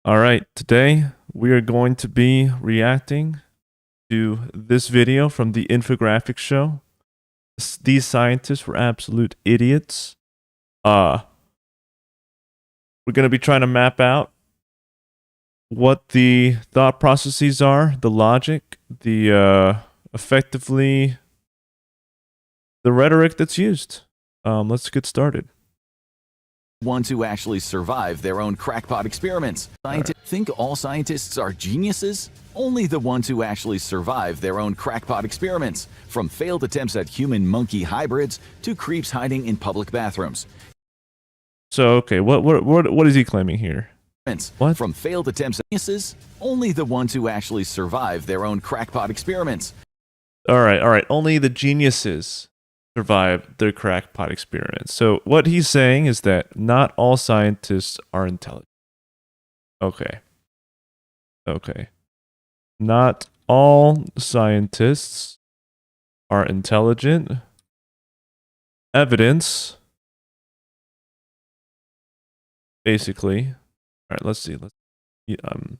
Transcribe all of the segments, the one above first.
All right, today we are going to be reacting to this video from the Infographics show. These scientists were absolute idiots. We're going to be trying to map out what the thought processes are, the logic, the effectively the rhetoric that's used. Let's get started. Ones who actually survive their own crackpot experiments. Think all scientists are geniuses? Only the ones who actually survive their own crackpot experiments, from failed attempts at human-monkey hybrids to creeps hiding in public bathrooms. So, okay, what is he claiming here? What? From failed attempts at geniuses? Only the ones who actually survive their own crackpot experiments. All right. Only the geniuses survive their crackpot experiments. So what he's saying is that not all scientists are intelligent. Okay. Not all scientists are intelligent. Evidence. Basically. All right, let's see. I'm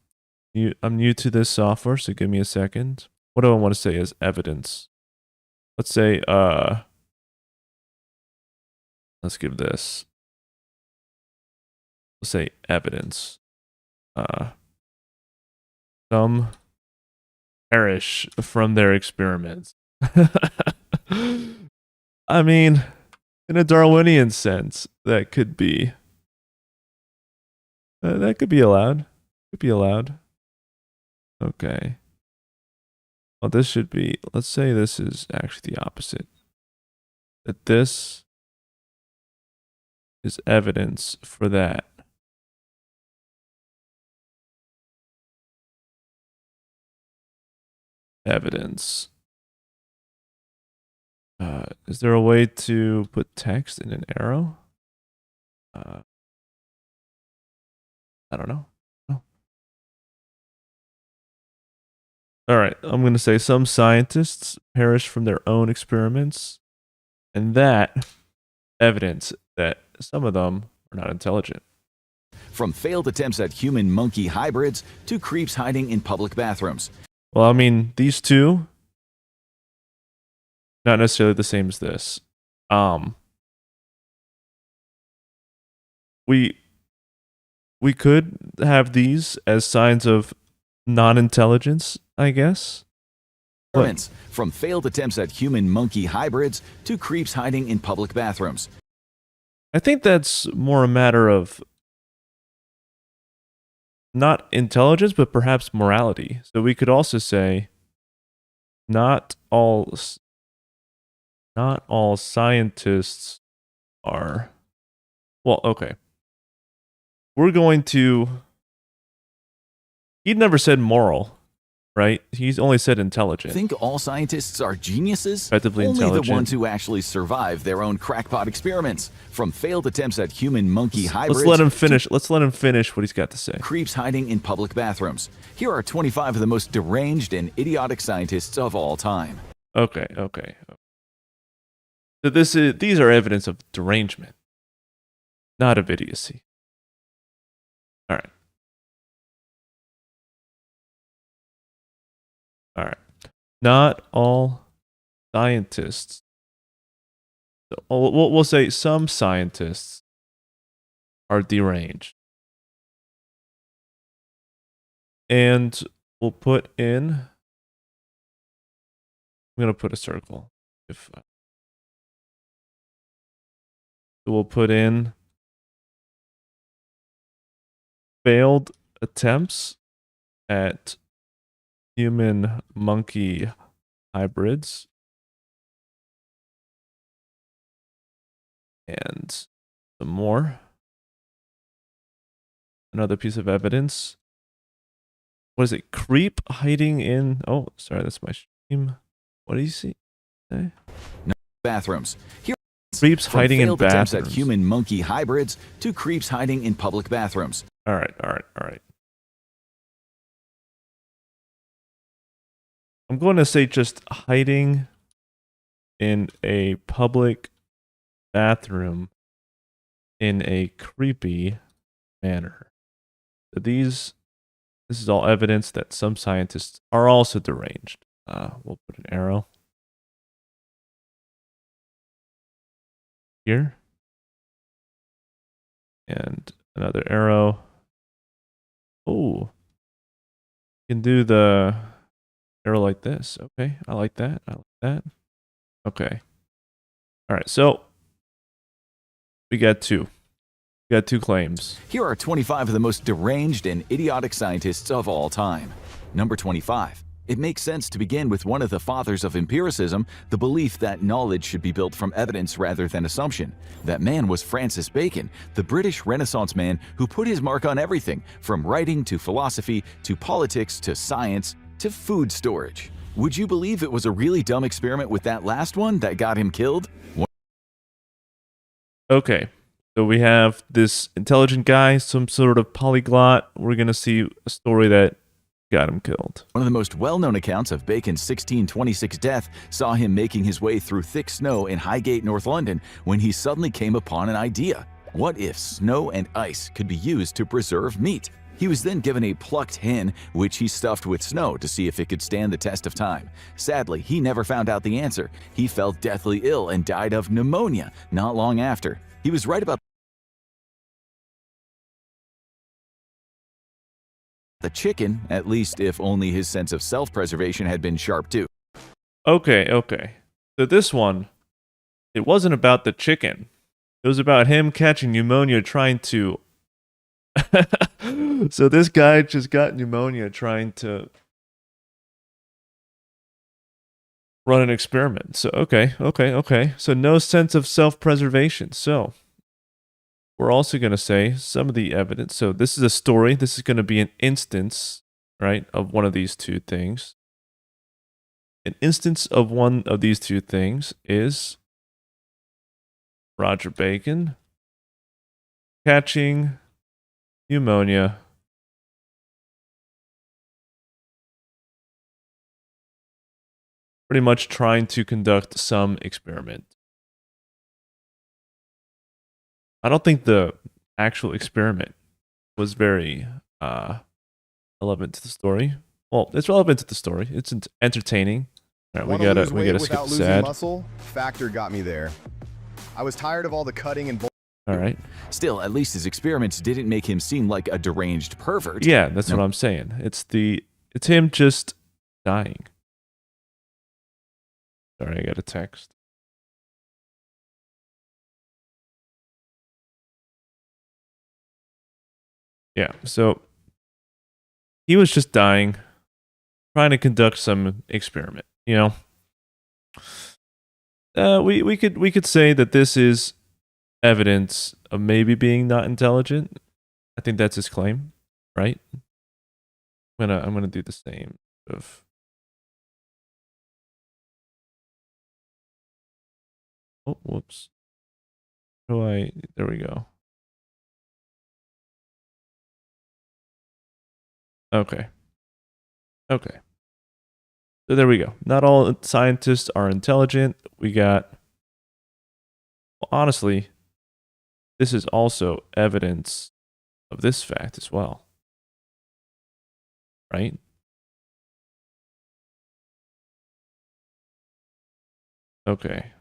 new to this software, so give me a second. What do I want to say as evidence? Let's say, let's give this. Let's say evidence. Some perish from their experiments. I mean, in a Darwinian sense, that could be allowed. Could be allowed. Okay. Well, this should be, let's say this is actually the opposite. That this is evidence for that. Evidence. Is there a way to put text in an arrow? I don't know. Oh. All right, I'm going to say some scientists perish from their own experiments, and that evidence that some of them are not intelligent. From failed attempts at human-monkey hybrids to creeps hiding in public bathrooms. Well, I mean, these two, not necessarily the same as this. We could have these as signs of non-intelligence, I guess. What? From failed attempts at human-monkey hybrids to creeps hiding in public bathrooms. I think that's more a matter of not intelligence, but perhaps morality. So we could also say not all scientists are, well, okay. We're going to, he never said moral, right? He's only said intelligent. Think all scientists are geniuses? Effectively Only intelligent. the ones who actually survive their own crackpot experiments, from failed attempts at human-monkey hybrids. Let's let him finish. Let's let him finish what he's got to say. Creeps hiding in public bathrooms. Here are 25 of the most deranged and idiotic scientists of all time. Okay. So these are evidence of derangement, not of idiocy. All right. Not all scientists. So we'll say some scientists are deranged. And we'll put in, I'm going to put a circle. We'll put in failed attempts at human-monkey hybrids. And some more. Another piece of evidence. What is it? Creep hiding in... Oh, sorry, that's my stream. What do you see? Okay. No, bathrooms. Here creeps hiding in bathrooms. At human-monkey hybrids to creeps hiding in public bathrooms. All right. I'm going to say just hiding in a public bathroom in a creepy manner. This is all evidence that some scientists are also deranged. We'll put an arrow here. And another arrow. Oh, you can do the arrow like this. Okay, I like that. I like that. Okay. All right, so we got two. We got two claims. Here are 25 of the most deranged and idiotic scientists of all time. Number 25. It makes sense to begin with one of the fathers of empiricism, the belief that knowledge should be built from evidence rather than assumption. That man was Francis Bacon, the British Renaissance man who put his mark on everything, from writing to philosophy to politics to science to food storage. Would you believe it was a really dumb experiment with that last one that got him killed? Okay, so we have this intelligent guy, some sort of polyglot. We're going to see a story that got him killed. One of the most well-known accounts of Bacon's 1626 death saw him making his way through thick snow in Highgate, North London, when he suddenly came upon an idea. What if snow and ice could be used to preserve meat? He was then given a plucked hen, which he stuffed with snow to see if it could stand the test of time. Sadly, he never found out the answer. He fell deathly ill and died of pneumonia not long after. He was right about the chicken, at least if only his sense of self-preservation had been sharp too. Okay. So this one, it wasn't about the chicken. It was about him catching pneumonia trying to... So this guy just got pneumonia trying to run an experiment. So, okay. So no sense of self-preservation. So we're also going to say some of the evidence. So this is a story. This is going to be an instance, right, of one of these two things. An instance of one of these two things is Roger Bacon catching pneumonia pretty much trying to conduct some experiment. I don't think the actual experiment was very relevant to the story. Well, it's relevant to the story. It's entertaining. All right, we gotta skip the sad. Muscle, Factor got me there. I was tired of all the cutting and. All right. Still, at least his experiments didn't make him seem like a deranged pervert. Yeah, that's what I'm saying. It's him just dying. Sorry, I got a text. Yeah, so he was just dying, trying to conduct some experiment. You know, we could say that this is evidence of maybe being not intelligent. I think that's his claim, right? I'm gonna do the same. Oh, whoops. There we go. Okay. So there we go. Not all scientists are intelligent. We got, well, honestly, this is also evidence of this fact as well. Right? Okay.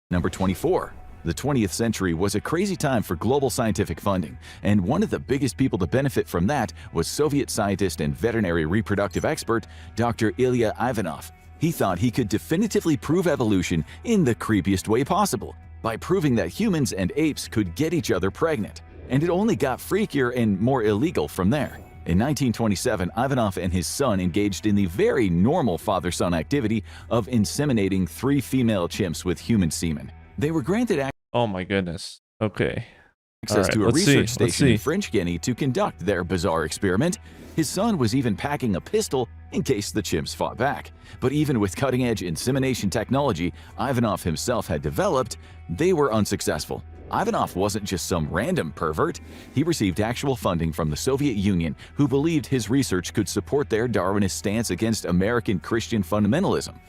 Number 24. The 20th century was a crazy time for global scientific funding, and one of the biggest people to benefit from that was Soviet scientist and veterinary reproductive expert Dr. Ilya Ivanov. He thought he could definitively prove evolution in the creepiest way possible, by proving that humans and apes could get each other pregnant. And it only got freakier and more illegal from there. In 1927, Ivanov and his son engaged in the very normal father-son activity of inseminating 3 female chimps with human semen. They were granted Oh my goodness. Okay. access to a research station in French Guiana to conduct their bizarre experiment. His son was even packing a pistol in case the chimps fought back. But even with cutting-edge insemination technology Ivanov himself had developed, they were unsuccessful. Ivanov wasn't just some random pervert. He received actual funding from the Soviet Union, who believed his research could support their Darwinist stance against American Christian fundamentalism.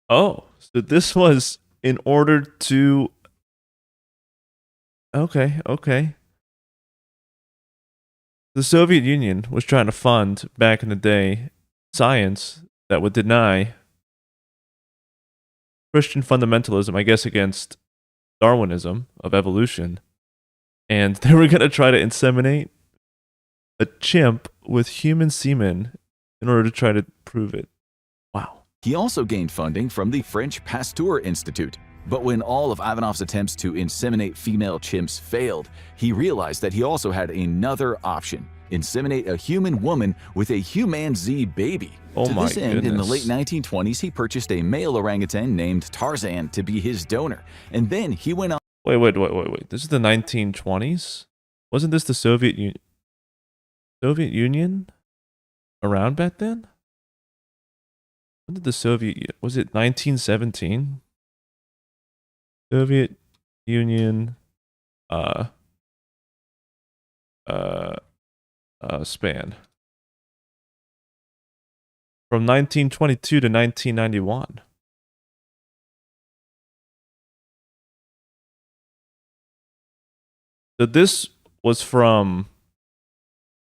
Oh, so this was in order to... Okay. The Soviet Union was trying to fund, back in the day, science that would deny Christian fundamentalism, I guess, against Darwinism of evolution. And they were going to try to inseminate a chimp with human semen in order to try to prove it. Wow. He also gained funding from the French Pasteur Institute. But when all of Ivanov's attempts to inseminate female chimps failed, he realized that he also had another option: inseminate a human woman with a humanzee baby. Oh my To this end, in the late goodness. 1920s, he purchased a male orangutan named Tarzan to be his donor, and then he went on Wait. This is the 1920s? Wasn't this the Soviet Union around back then? When did the was it 1917? Soviet Union span from 1922 to 1991. So this was from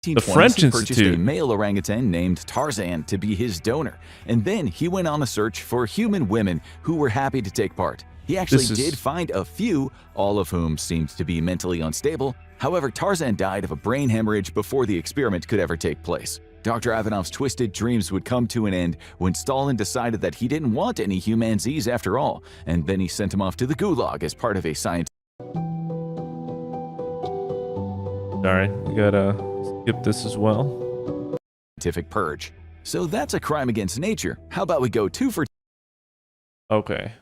the French he purchased a Institute. male orangutan named Tarzan to be his donor, and then he went on a search for human women who were happy to take part. He actually did find a few, all of whom seemed to be mentally unstable. However, Tarzan died of a brain hemorrhage before the experiment could ever take place. Dr. Ivanov's twisted dreams would come to an end when Stalin decided that he didn't want any humanzees after all, and then he sent him off to the Gulag as part of a scientific Sorry, we gotta skip this as well. purge. So that's a crime against nature. How about we go 2 for Okay.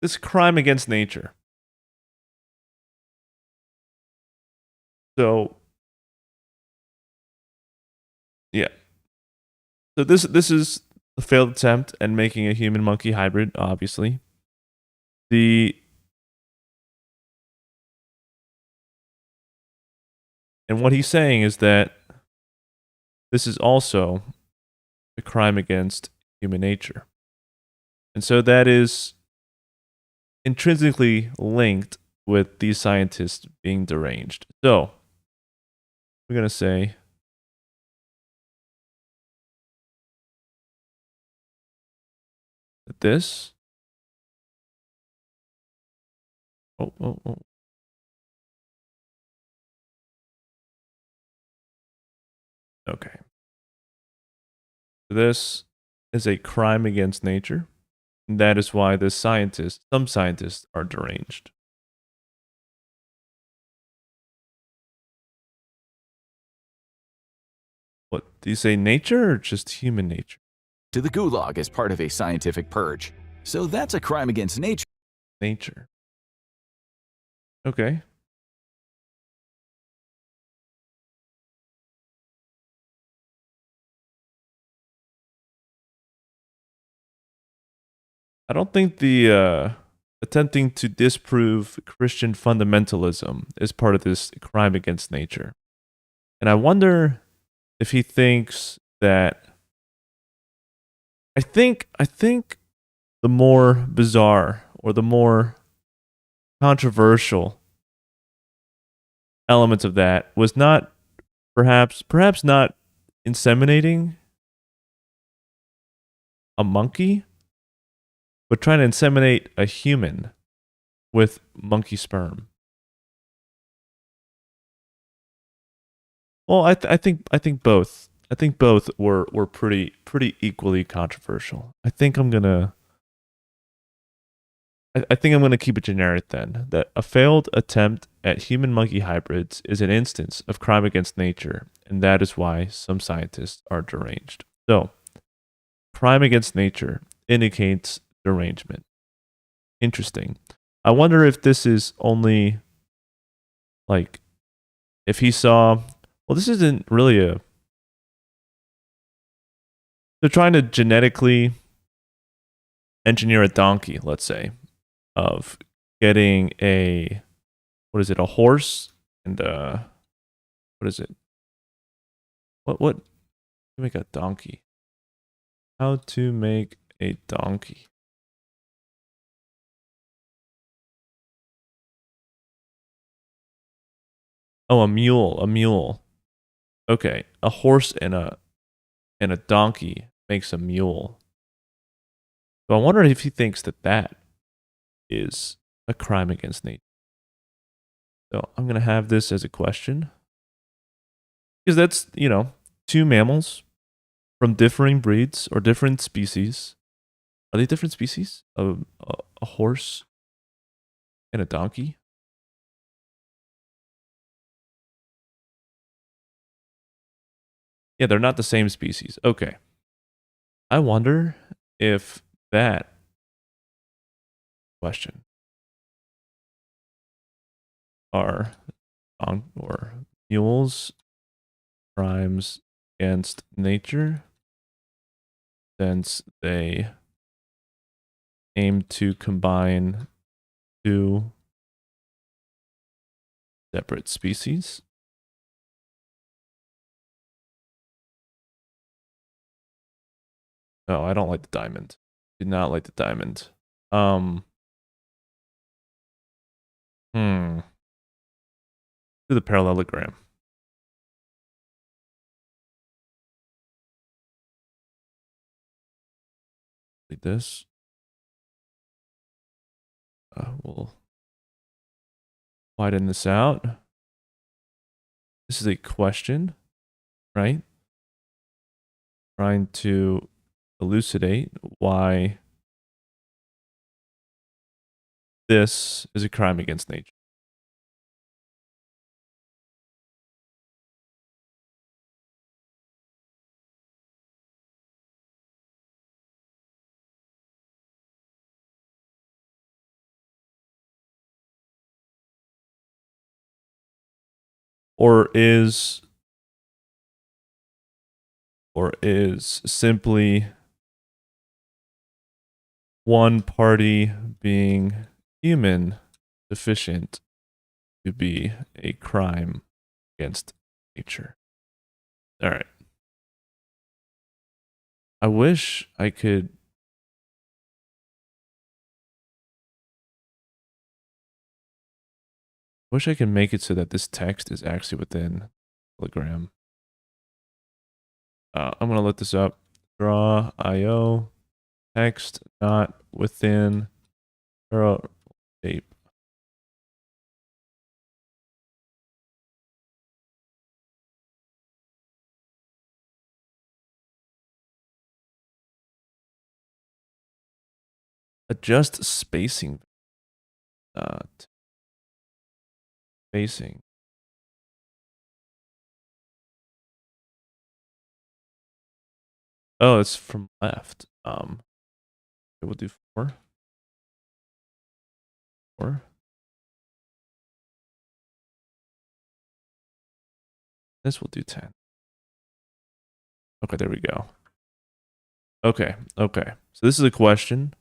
This crime against nature. So, yeah. So this is a failed attempt at making a human monkey hybrid, obviously. And what he's saying is that this is also a crime against human nature. And so that is intrinsically linked with these scientists being deranged. So we're going to say that this... Oh. Okay. This is a crime against nature. And that is why some scientists are deranged. What, do you say nature or just human nature? to the Gulag as part of a scientific purge. So that's a crime against nature. Nature. Okay. I don't think the attempting to disprove Christian fundamentalism is part of this crime against nature. And I wonder if he thinks that... I think the more bizarre or the more controversial elements of that was not perhaps not inseminating a monkey, but trying to inseminate a human with monkey sperm. Well, I think both. I think both were pretty equally controversial. I think I'm gonna keep it generic then. That a failed attempt at human monkey hybrids is an instance of crime against nature, and that is why some scientists are deranged. So, crime against nature indicates derangement. Interesting. I wonder if this is only like if he saw, well, this isn't really a... They're trying to genetically engineer a donkey, let's say, of getting a horse and what is it? What? You make a donkey. How to make a donkey. Oh, a mule. Okay, a horse and a donkey makes a mule. So I wonder if he thinks that that is a crime against nature. So I'm going to have this as a question. Because that's, you know, two mammals from differing breeds or different species. Are they different species? A horse and a donkey? Yeah, they're not the same species. Okay. I wonder if that question are or mules crimes against nature, since they aim to combine two separate species. No, I don't like the diamond. Did not like the diamond. Do the parallelogram. Like this. We'll widen this out. This is a question, right? Trying to elucidate why this is a crime against nature. Or is simply one party being human sufficient to be a crime against nature? All right. I wish I could make it so that this text is actually within Telegram. I'm gonna look this up. Draw IO text not within shape. Adjust spacing. Spacing. Oh, it's from left. We'll do 4. 4. This will do 10. Okay, there we go. Okay. So this is a question.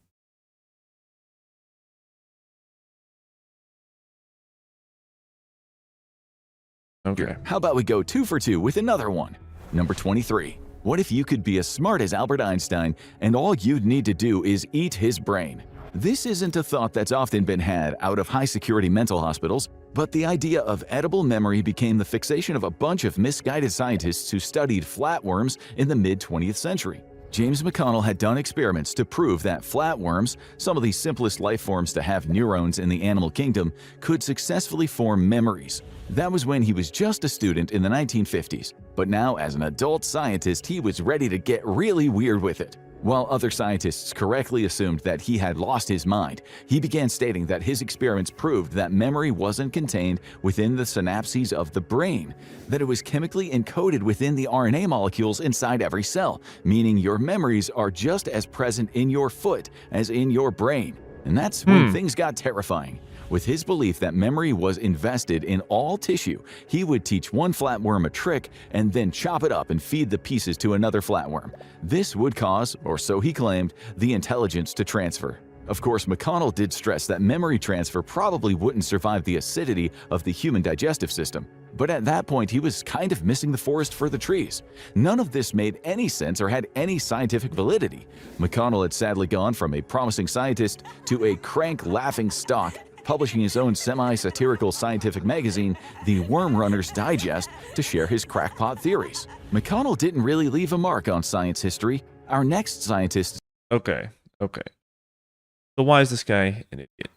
Okay. How about we go 2 for 2 with another one? Number 23. What if you could be as smart as Albert Einstein and all you'd need to do is eat his brain? This isn't a thought that's often been had out of high-security mental hospitals, but the idea of edible memory became the fixation of a bunch of misguided scientists who studied flatworms in the mid-20th century. James McConnell had done experiments to prove that flatworms, some of the simplest life forms to have neurons in the animal kingdom, could successfully form memories. That was when he was just a student in the 1950s, but now as an adult scientist he was ready to get really weird with it. While other scientists correctly assumed that he had lost his mind, he began stating that his experiments proved that memory wasn't contained within the synapses of the brain, that it was chemically encoded within the RNA molecules inside every cell, meaning your memories are just as present in your foot as in your brain. And that's when things got terrifying. With his belief that memory was invested in all tissue, he would teach one flatworm a trick and then chop it up and feed the pieces to another flatworm. This would cause, or so he claimed, the intelligence to transfer. Of course, McConnell did stress that memory transfer probably wouldn't survive the acidity of the human digestive system. But at that point, he was kind of missing the forest for the trees. None of this made any sense or had any scientific validity. McConnell had sadly gone from a promising scientist to a crank laughing stock, publishing his own semi-satirical scientific magazine, The Worm Runner's Digest, to share his crackpot theories. McConnell didn't really leave a mark on science history. Our next scientist... Okay. So why is this guy an idiot?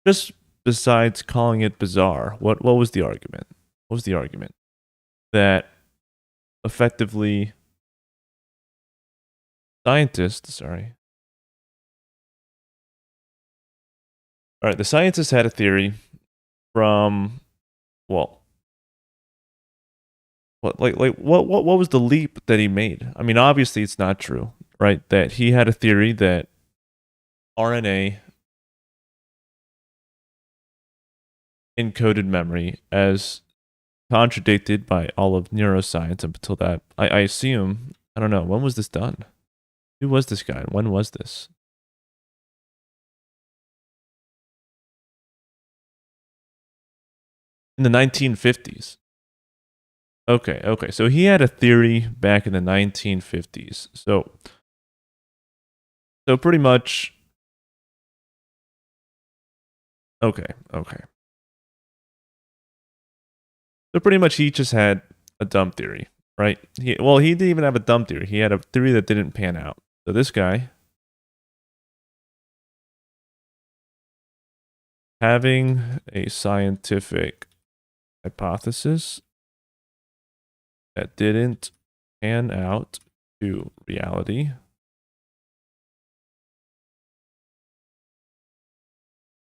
Just besides calling it bizarre, what was the argument? What was the argument? That effectively scientists, the scientists had a theory from, well, what was the leap that he made? I mean, obviously it's not true, right? That he had a theory that RNA encoded memory, as contradicted by all of neuroscience up until that. I assume, I don't know, when was this done? Who was this guy? When was this? In the 1950s. Okay. So he had a theory back in the 1950s. So pretty much. Okay. So pretty much he just had a dumb theory, right? He didn't even have a dumb theory. He had a theory that didn't pan out. So this guy, having a scientific hypothesis that didn't pan out to reality,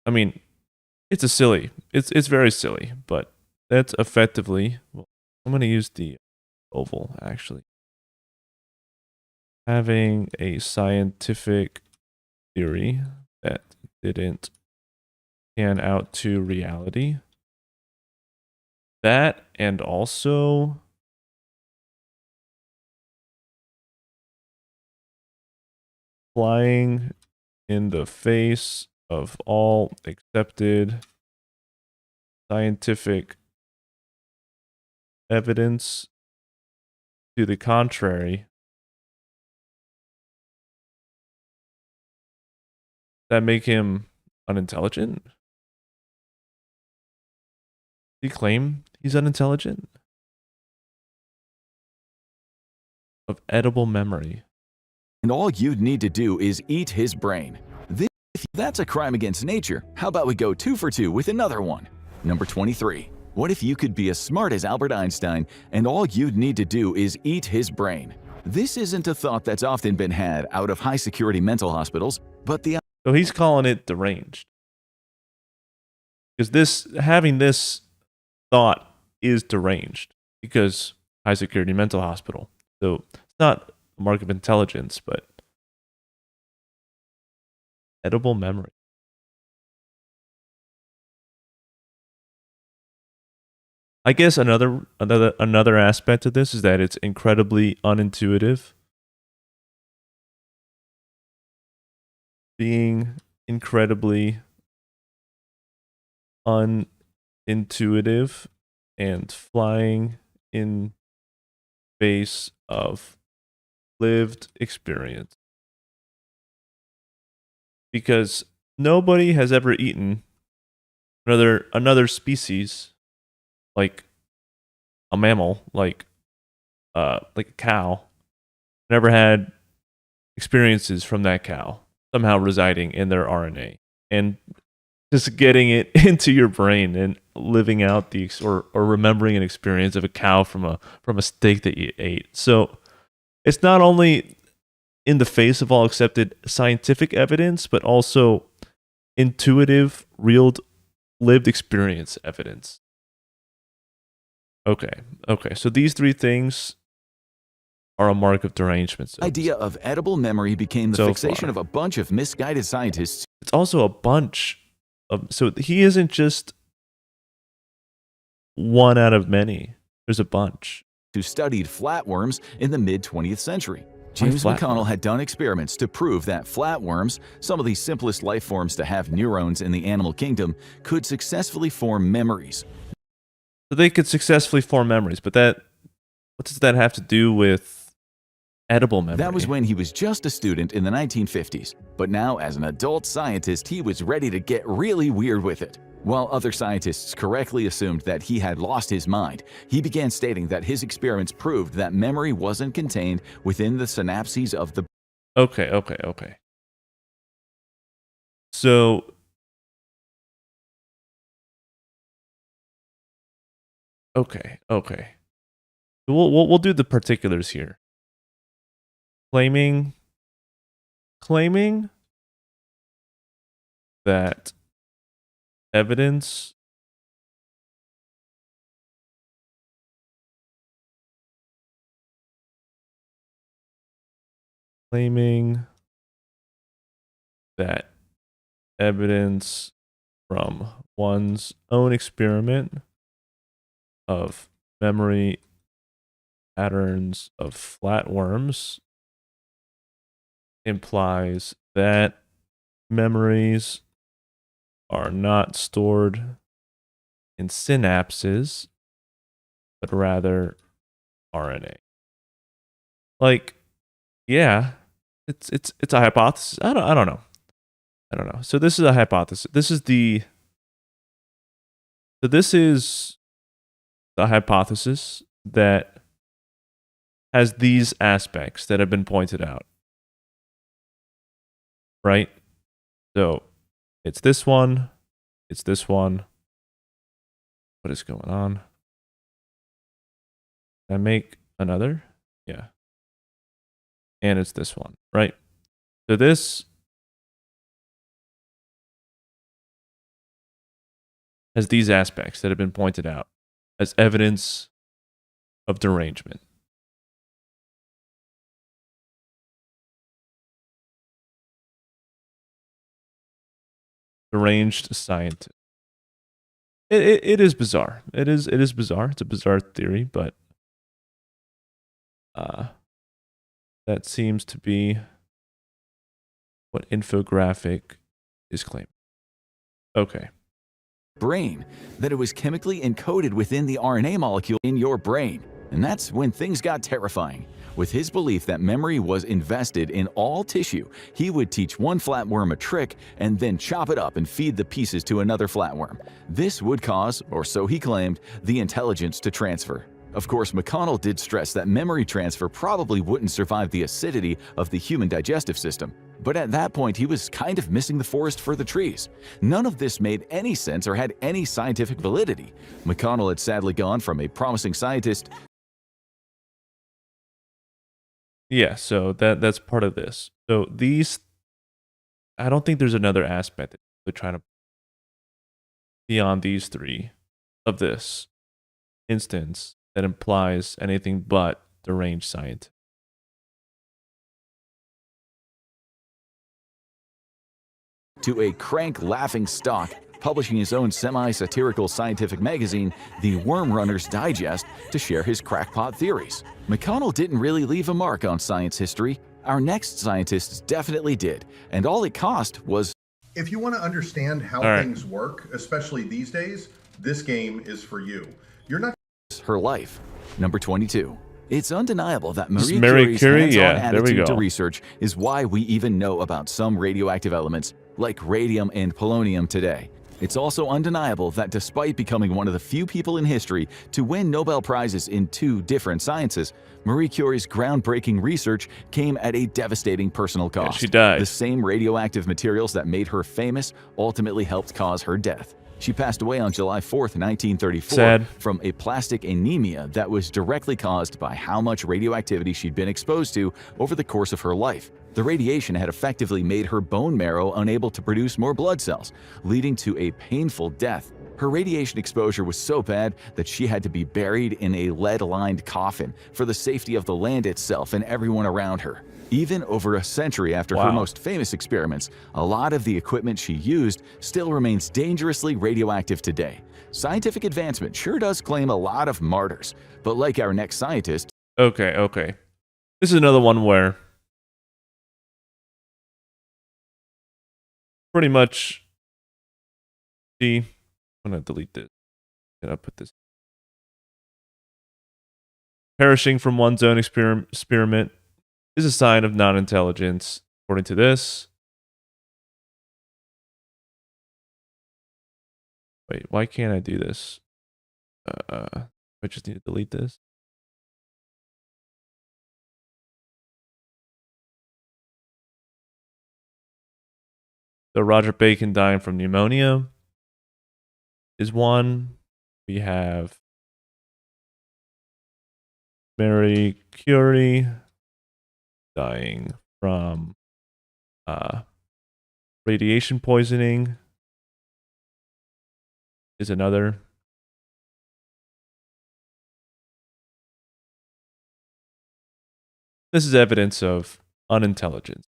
I mean, it's very silly, but that's effectively, well, I'm going to use the oval, actually. Having a scientific theory that didn't pan out to reality. That, and also flying in the face of all accepted scientific evidence to the contrary, that make him unintelligent? Does he claim he's unintelligent? Of edible memory. And all you'd need to do is eat his brain. If that's a crime against nature, how about we go 2 for 2 with another one? Number 23. What if you could be as smart as Albert Einstein and all you'd need to do is eat his brain? This isn't a thought that's often been had out of high-security mental hospitals, but the... So he's calling it deranged. Because having this thought is deranged. Because high-security mental hospital. So it's not a mark of intelligence, but edible memory. I guess another aspect of this is that it's incredibly unintuitive. Being incredibly unintuitive and flying in face of lived experience. Because nobody has ever eaten another species, like a mammal, like a cow, never had experiences from that cow somehow residing in their RNA and just getting it into your brain and living out or remembering an experience of a cow from a steak that you ate. So it's not only in the face of all accepted scientific evidence, but also intuitive, real lived experience evidence. Okay. So these 3 things are a mark of derangement. The idea of edible memory became the fixation of a bunch of misguided scientists. It's also a bunch of... So he isn't just one out of many. There's a bunch. Who studied flatworms in the mid-20th century. James McConnell had done experiments to prove that flatworms, some of the simplest life forms to have neurons in the animal kingdom, could successfully form memories. So they could successfully form memories, but what does that have to do with edible memory? That was when he was just a student in the 1950s, but now as an adult scientist, he was ready to get really weird with it. While other scientists correctly assumed that he had lost his mind, he began stating that his experiments proved that memory wasn't contained within the synapses of the... Okay. So... Okay. We'll do the particulars here. Claiming that evidence from one's own experiment of memory patterns of flatworms implies that memories are not stored in synapses, but rather RNA. Like, yeah, it's a hypothesis. I don't know. So this is a hypothesis. This is the hypothesis that has these aspects that have been pointed out. Right? So it's this one. What is going on? Can I make another? Yeah. And it's this one, right? So this has these aspects that have been pointed out as evidence of derangement. Deranged scientist. It is bizarre. It is bizarre. It's a bizarre theory, but that seems to be what Infographic is claiming. Okay. Brain, that it was chemically encoded within the RNA molecule in your brain. And that's when things got terrifying. With his belief that memory was invested in all tissue, he would teach one flatworm a trick and then chop it up and feed the pieces to another flatworm. This would cause, or so he claimed, the intelligence to transfer. Of course, McConnell did stress that memory transfer probably wouldn't survive the acidity of the human digestive system. But at that point, he was kind of missing the forest for the trees. None of this made any sense or had any scientific validity. McConnell had sadly gone from a promising scientist. Yeah, so that's part of this. So these, I don't think there's another aspect that they're trying to, beyond these three of this instance, that implies anything but deranged science. To a crank laughing stock, publishing his own semi-satirical scientific magazine, The Worm Runner's Digest, to share his crackpot theories. McConnell didn't really leave a mark on science history. Our next scientists definitely did, and all it cost was... If you want to understand how things work, especially these days, this game is for you. You're not... her life. Number 22. It's undeniable that Marie Curie's hands-on attitude to research is why we even know about some radioactive elements like radium and polonium today. It's also undeniable that despite becoming one of the few people in history to win Nobel Prizes in 2 different sciences, Marie Curie's groundbreaking research came at a devastating personal cost. Yeah, she died. The same radioactive materials that made her famous ultimately helped cause her death. She passed away on July 4th, 1934 from aplastic anemia that was directly caused by how much radioactivity she'd been exposed to over the course of her life. The radiation had effectively made her bone marrow unable to produce more blood cells, leading to a painful death. Her radiation exposure was so bad that she had to be buried in a lead-lined coffin for the safety of the land itself and everyone around her. Even over a century after her most famous experiments, a lot of the equipment she used still remains dangerously radioactive today. Scientific advancement sure does claim a lot of martyrs, but like our next scientist... Okay. This is another one where pretty much see. I'm gonna delete this. I'll put this. Perishing from one's own experiment is a sign of non-intelligence, according to this. Wait, why can't I do this? I just need to delete this. So Roger Bacon dying from pneumonia is one. We have Marie Curie dying from radiation poisoning is another. This is evidence of unintelligence.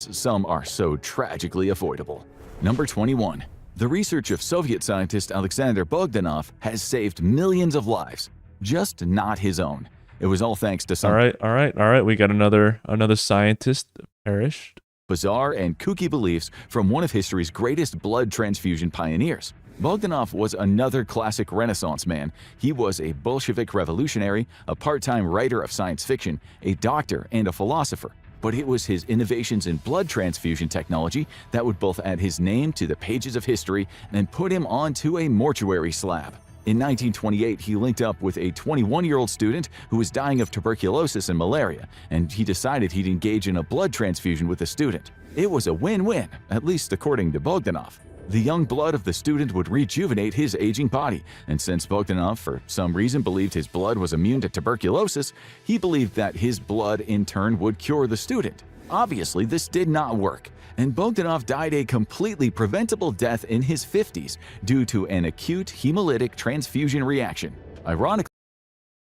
Some are so tragically avoidable. Number 21. The research of Soviet scientist Alexander Bogdanov has saved millions of lives, just not his own. It was all thanks to some All right. We got another scientist perished. bizarre and kooky beliefs from one of history's greatest blood transfusion pioneers. Bogdanov was another classic Renaissance man. He was a Bolshevik revolutionary, a part-time writer of science fiction, a doctor, and a philosopher. But it was his innovations in blood transfusion technology that would both add his name to the pages of history and put him onto a mortuary slab. In 1928, he linked up with a 21-year-old student who was dying of tuberculosis and malaria, and he decided he'd engage in a blood transfusion with the student. It was a win-win, at least according to Bogdanov. The young blood of the student would rejuvenate his aging body, and since Bogdanov for some reason believed his blood was immune to tuberculosis, he believed that his blood in turn would cure the student. Obviously, this did not work, and Bogdanov died a completely preventable death in his 50s due to an acute hemolytic transfusion reaction. Ironically,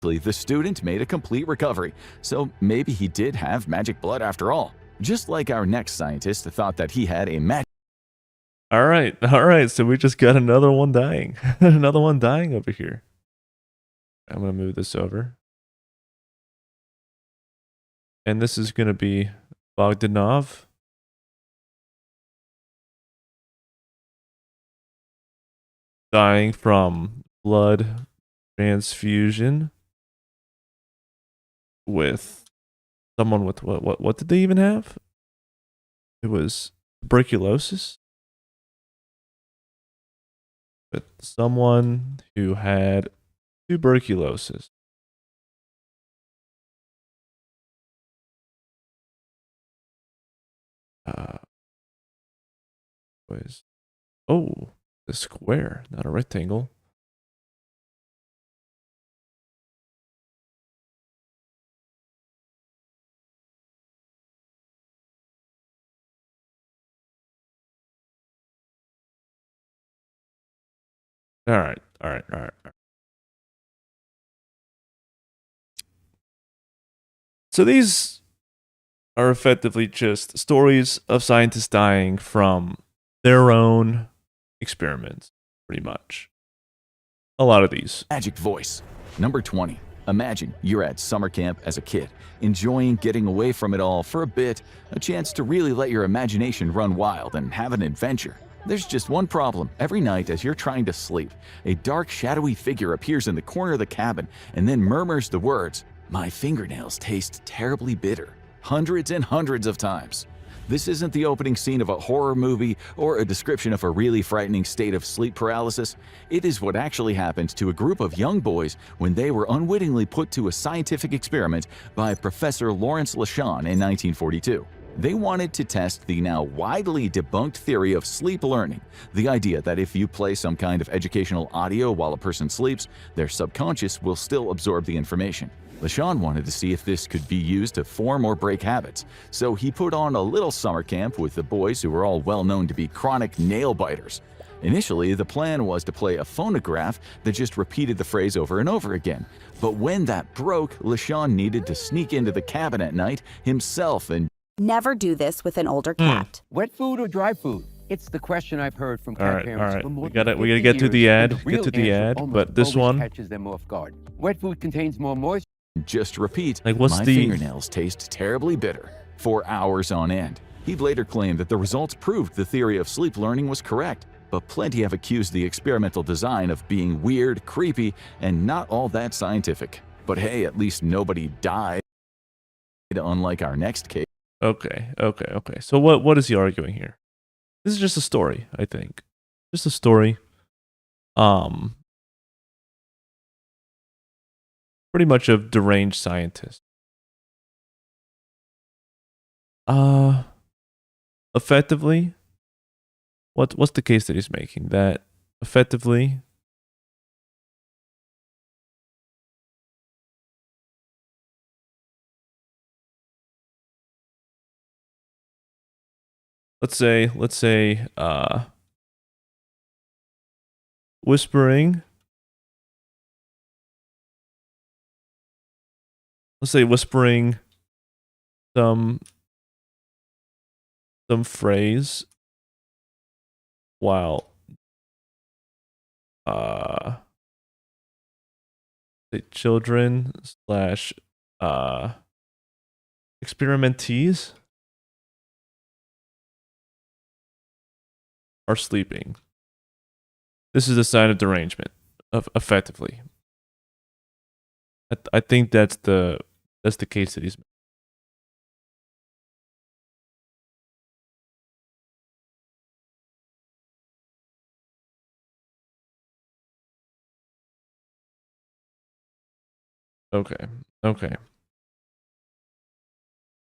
the student made a complete recovery, so maybe he did have magic blood after all. Just like our next scientist thought that he had a magic. All right. So we just got another one dying. Another one dying over here. I'm going to move this over. And this is going to be Bogdanov. Dying from blood transfusion with someone with what did they even have? It was tuberculosis. With someone who had tuberculosis. The square, not a rectangle. All right. So these are effectively just stories of scientists dying from their own experiments, pretty much. A lot of these. Magic voice. Number 20. Imagine you're at summer camp as a kid, enjoying getting away from it all for a bit, a chance to really let your imagination run wild and have an adventure. There's just one problem. Every night as you're trying to sleep, a dark, shadowy figure appears in the corner of the cabin and then murmurs the words, "My fingernails taste terribly bitter," hundreds and hundreds of times. This isn't the opening scene of a horror movie or a description of a really frightening state of sleep paralysis. It is what actually happened to a group of young boys when they were unwittingly put to a scientific experiment by Professor Lawrence Leshon in 1942. They wanted to test the now widely debunked theory of sleep learning, the idea that if you play some kind of educational audio while a person sleeps, their subconscious will still absorb the information. Leshon wanted to see if this could be used to form or break habits, so he put on a little summer camp with the boys who were all well known to be chronic nail biters. Initially, the plan was to play a phonograph that just repeated the phrase over and over again, but when that broke, Leshon needed to sneak into the cabin at night himself and Never do this with an older cat. Wet food or dry food? It's the question I've heard from cat parents for more We gotta than 50 get to the years, ad. and the real Get to the answer ad. almost But this always one catches them off guard. Wet food contains more moisture. just repeat, Like, what's "My the- fingernails taste terribly bitter," for hours on end. He'd later claimed that the results proved the theory of sleep learning was correct, but plenty have accused the experimental design of being weird, creepy, and not all that scientific. But hey, at least nobody died, unlike our next case. Okay. So what is he arguing here? This is just a story, I think. Just a story. Pretty much of deranged scientists. Effectively, what's the case that he's making? That effectively, let's say whispering. Let's say whispering some phrase while the children slash experimentees are sleeping. This is a sign of derangement, effectively. I think that's the case that he's making. Okay.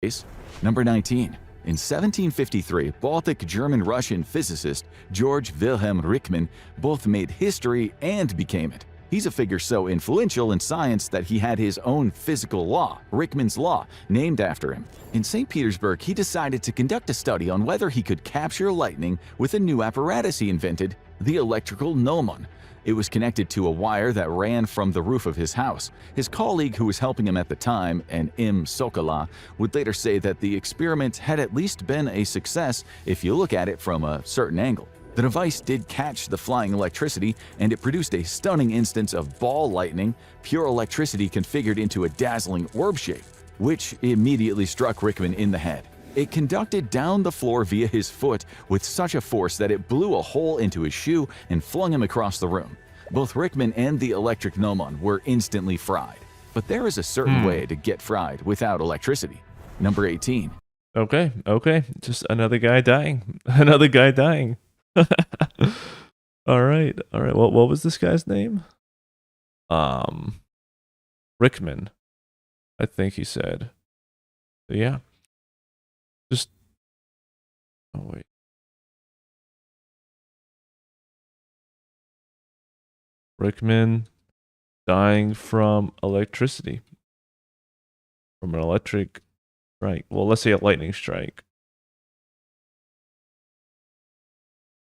Case number 19. In 1753, Baltic German-Russian physicist George Wilhelm Riemann both made history and became it. He's a figure so influential in science that he had his own physical law, Rieman's Law, named after him. In St. Petersburg, he decided to conduct a study on whether he could capture lightning with a new apparatus he invented, the electrical gnomon. It was connected to a wire that ran from the roof of his house. His colleague who was helping him at the time, an M. Sokola, would later say that the experiment had at least been a success if you look at it from a certain angle. The device did catch the flying electricity, and it produced a stunning instance of ball lightning, pure electricity configured into a dazzling orb shape, which immediately struck Riemann in the head. It conducted down the floor via his foot with such a force that it blew a hole into his shoe and flung him across the room. Both Riemann and the electric gnomon were instantly fried. But there is a certain way to get fried without electricity. Number 18. Okay. Just another guy dying. Another guy dying. All right. What was this guy's name? Riemann, I think he said. Yeah. Just, oh wait. Riemann dying from electricity. From an electric strike. Well, let's say a lightning strike.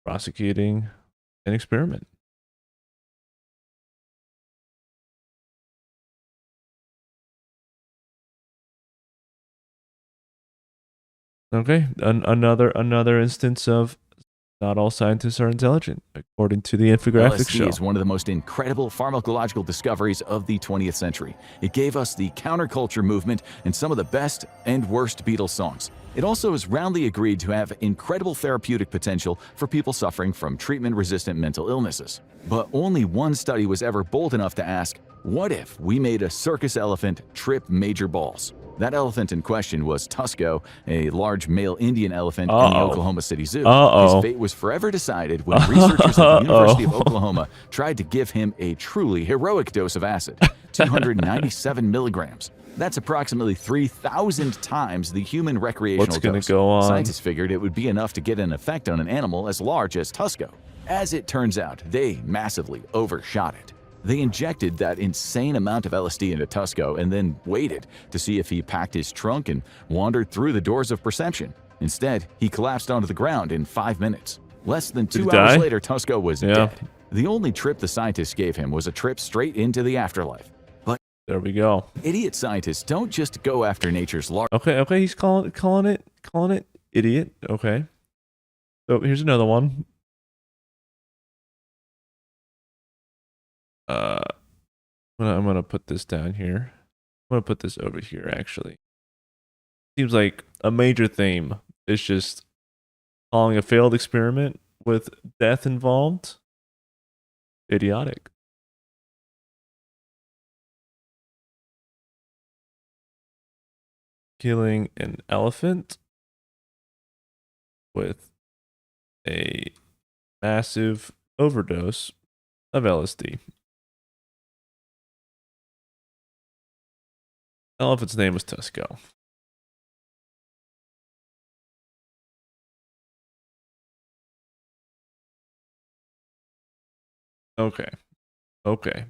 Prosecuting an experiment. Okay, another instance of not all scientists are intelligent, according to the Infographics show. LSD is one of the most incredible pharmacological discoveries of the 20th century. It gave us the counterculture movement and some of the best and worst Beatles songs. It also is roundly agreed to have incredible therapeutic potential for people suffering from treatment-resistant mental illnesses. But only one study was ever bold enough to ask, what if we made a circus elephant trip major balls? That elephant in question was Tusco, a large male Indian elephant in the Oklahoma City Zoo. His fate was forever decided when researchers at the University of Oklahoma tried to give him a truly heroic dose of acid, 297 milligrams. That's approximately 3,000 times the human recreational dose. What's going to go on? Scientists figured it would be enough to get an effect on an animal as large as Tusco. As it turns out, they massively overshot it. They injected that insane amount of LSD into Tusco and then waited to see if he packed his trunk and wandered through the doors of perception. Instead, he collapsed onto the ground in 5 minutes. Less than 2 hours later, Tusco was dead. The only trip the scientists gave him was a trip straight into the afterlife. But there we go. Idiot scientists don't just go after nature's large. Okay, he's calling it idiot. Okay. So here's another one. I'm gonna put this down here. I'm gonna put this over here, actually. Seems like a major theme It's just calling a failed experiment with death involved idiotic. Killing an elephant with a massive overdose of LSD. Elephant's name was Tusco. Okay.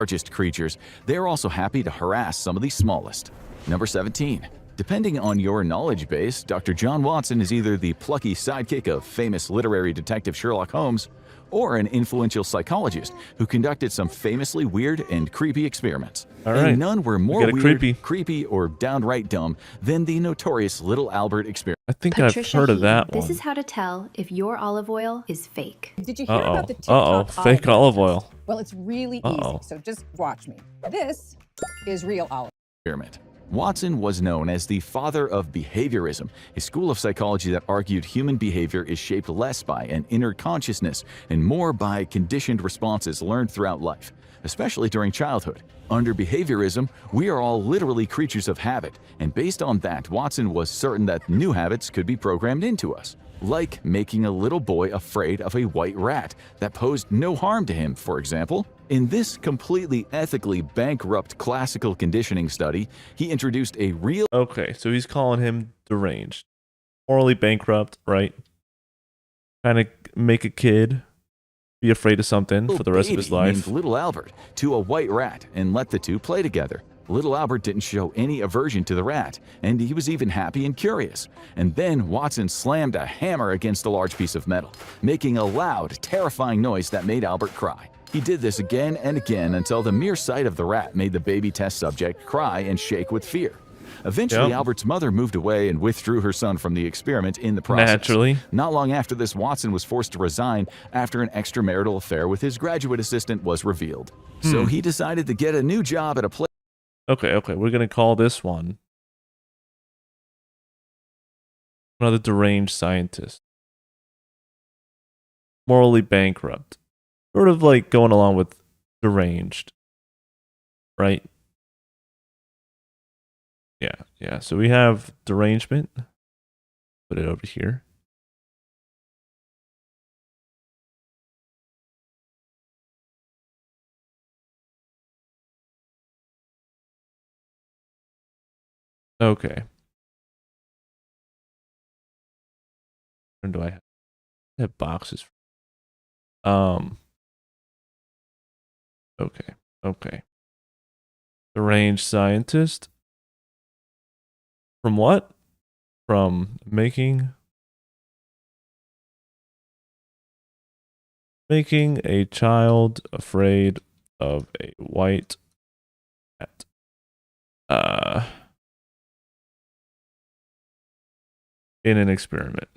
Largest creatures, they're also happy to harass some of the smallest. Number 17. Depending on your knowledge base, Dr. John Watson is either the plucky sidekick of famous literary detective Sherlock Holmes or an influential psychologist who conducted some famously weird and creepy experiments. All right. And none were more weird, creepy, or downright dumb than the notorious Little Albert experiment. I think I've heard of that one. This is how to tell if your olive oil is fake. Did you hear about the TikTok fake olive oil? Well, it's really easy, so just watch me. This is real olive Experiment. Watson was known as the father of behaviorism, a school of psychology that argued human behavior is shaped less by an inner consciousness and more by conditioned responses learned throughout life, especially during childhood. Under behaviorism, we are all literally creatures of habit, and based on that, Watson was certain that new habits could be programmed into us, like making a little boy afraid of a white rat that posed no harm to him, for example. In this completely ethically bankrupt classical conditioning study, he introduced a real... Okay, so he's calling him deranged. Morally bankrupt, right? Kind of make a kid be afraid of something for the rest of his life. Named Little Albert to a white rat and let the two play together. Little Albert didn't show any aversion to the rat, and he was even happy and curious. And then Watson slammed a hammer against a large piece of metal, making a loud, terrifying noise that made Albert cry. He did this again and again until the mere sight of the rat made the baby test subject cry and shake with fear. Eventually, Albert's mother moved away and withdrew her son from the experiment in the process. Naturally. Not long after this, Watson was forced to resign after an extramarital affair with his graduate assistant was revealed. So he decided to get a new job at a place. Okay, we're going to call this one another deranged scientist. Morally bankrupt. Sort of like going along with deranged. Right? Yeah. So we have derangement. Put it over here. Okay. Where do I have? I have boxes. Okay. Deranged scientist. From what? From making a child afraid of a white cat. In an experiment.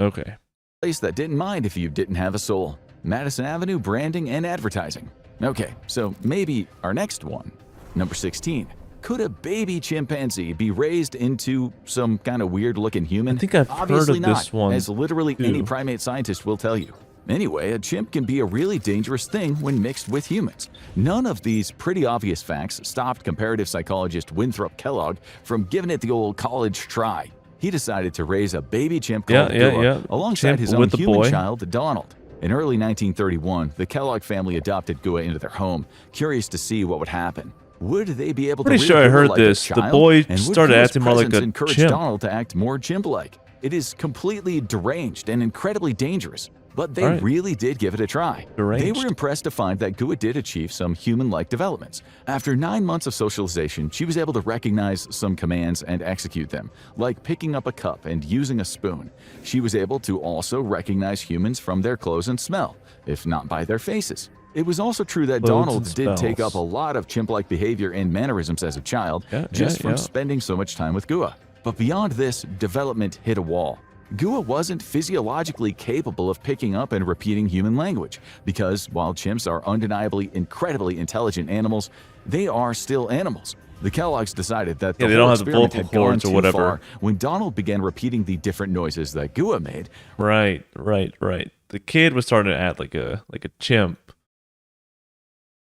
Okay. Place that didn't mind if you didn't have a soul. Madison Avenue branding and advertising. Okay, so maybe our next one. Number 16. Could a baby chimpanzee be raised into some kind of weird-looking human? I think I've Obviously heard of this one, as literally too. any primate scientist will tell you. Anyway, a chimp can be a really dangerous thing when mixed with humans. None of these pretty obvious facts stopped comparative psychologist Winthrop Kellogg from giving it the old college try. He decided to raise a baby chimp called Gua alongside Chimp his own with the human boy. child, Donald. In early 1931, the Kellogg family adopted Gua into their home, curious to see what would happen. Would they be able Pretty to sure I rear Gua heard like a this. The child? boy And would started Gua's acting more like presence a encourage chimp. Donald to act more chimp-like? It is completely deranged and incredibly dangerous, but they really did give it a try. They Deranged. were impressed to find that Gua did achieve some human-like developments. After 9 months of socialization, she was able to recognize some commands and execute them, like picking up a cup and using a spoon. She was able to also recognize humans from their clothes and smell, if not by their faces. It was also true that Clothes Donald and did take smells. up a lot of chimp-like behavior and mannerisms as a child, just from spending so much time with Gua. But beyond this, development hit a wall. Gua wasn't physiologically capable of picking up and repeating human language because, while chimps are undeniably incredibly intelligent animals, they are still animals. The Kellogg's decided that the they whole don't have the experiment vocal had gone cords or too whatever. far when Donald began repeating the different noises that Gua made. Right. The kid was starting to act like a chimp.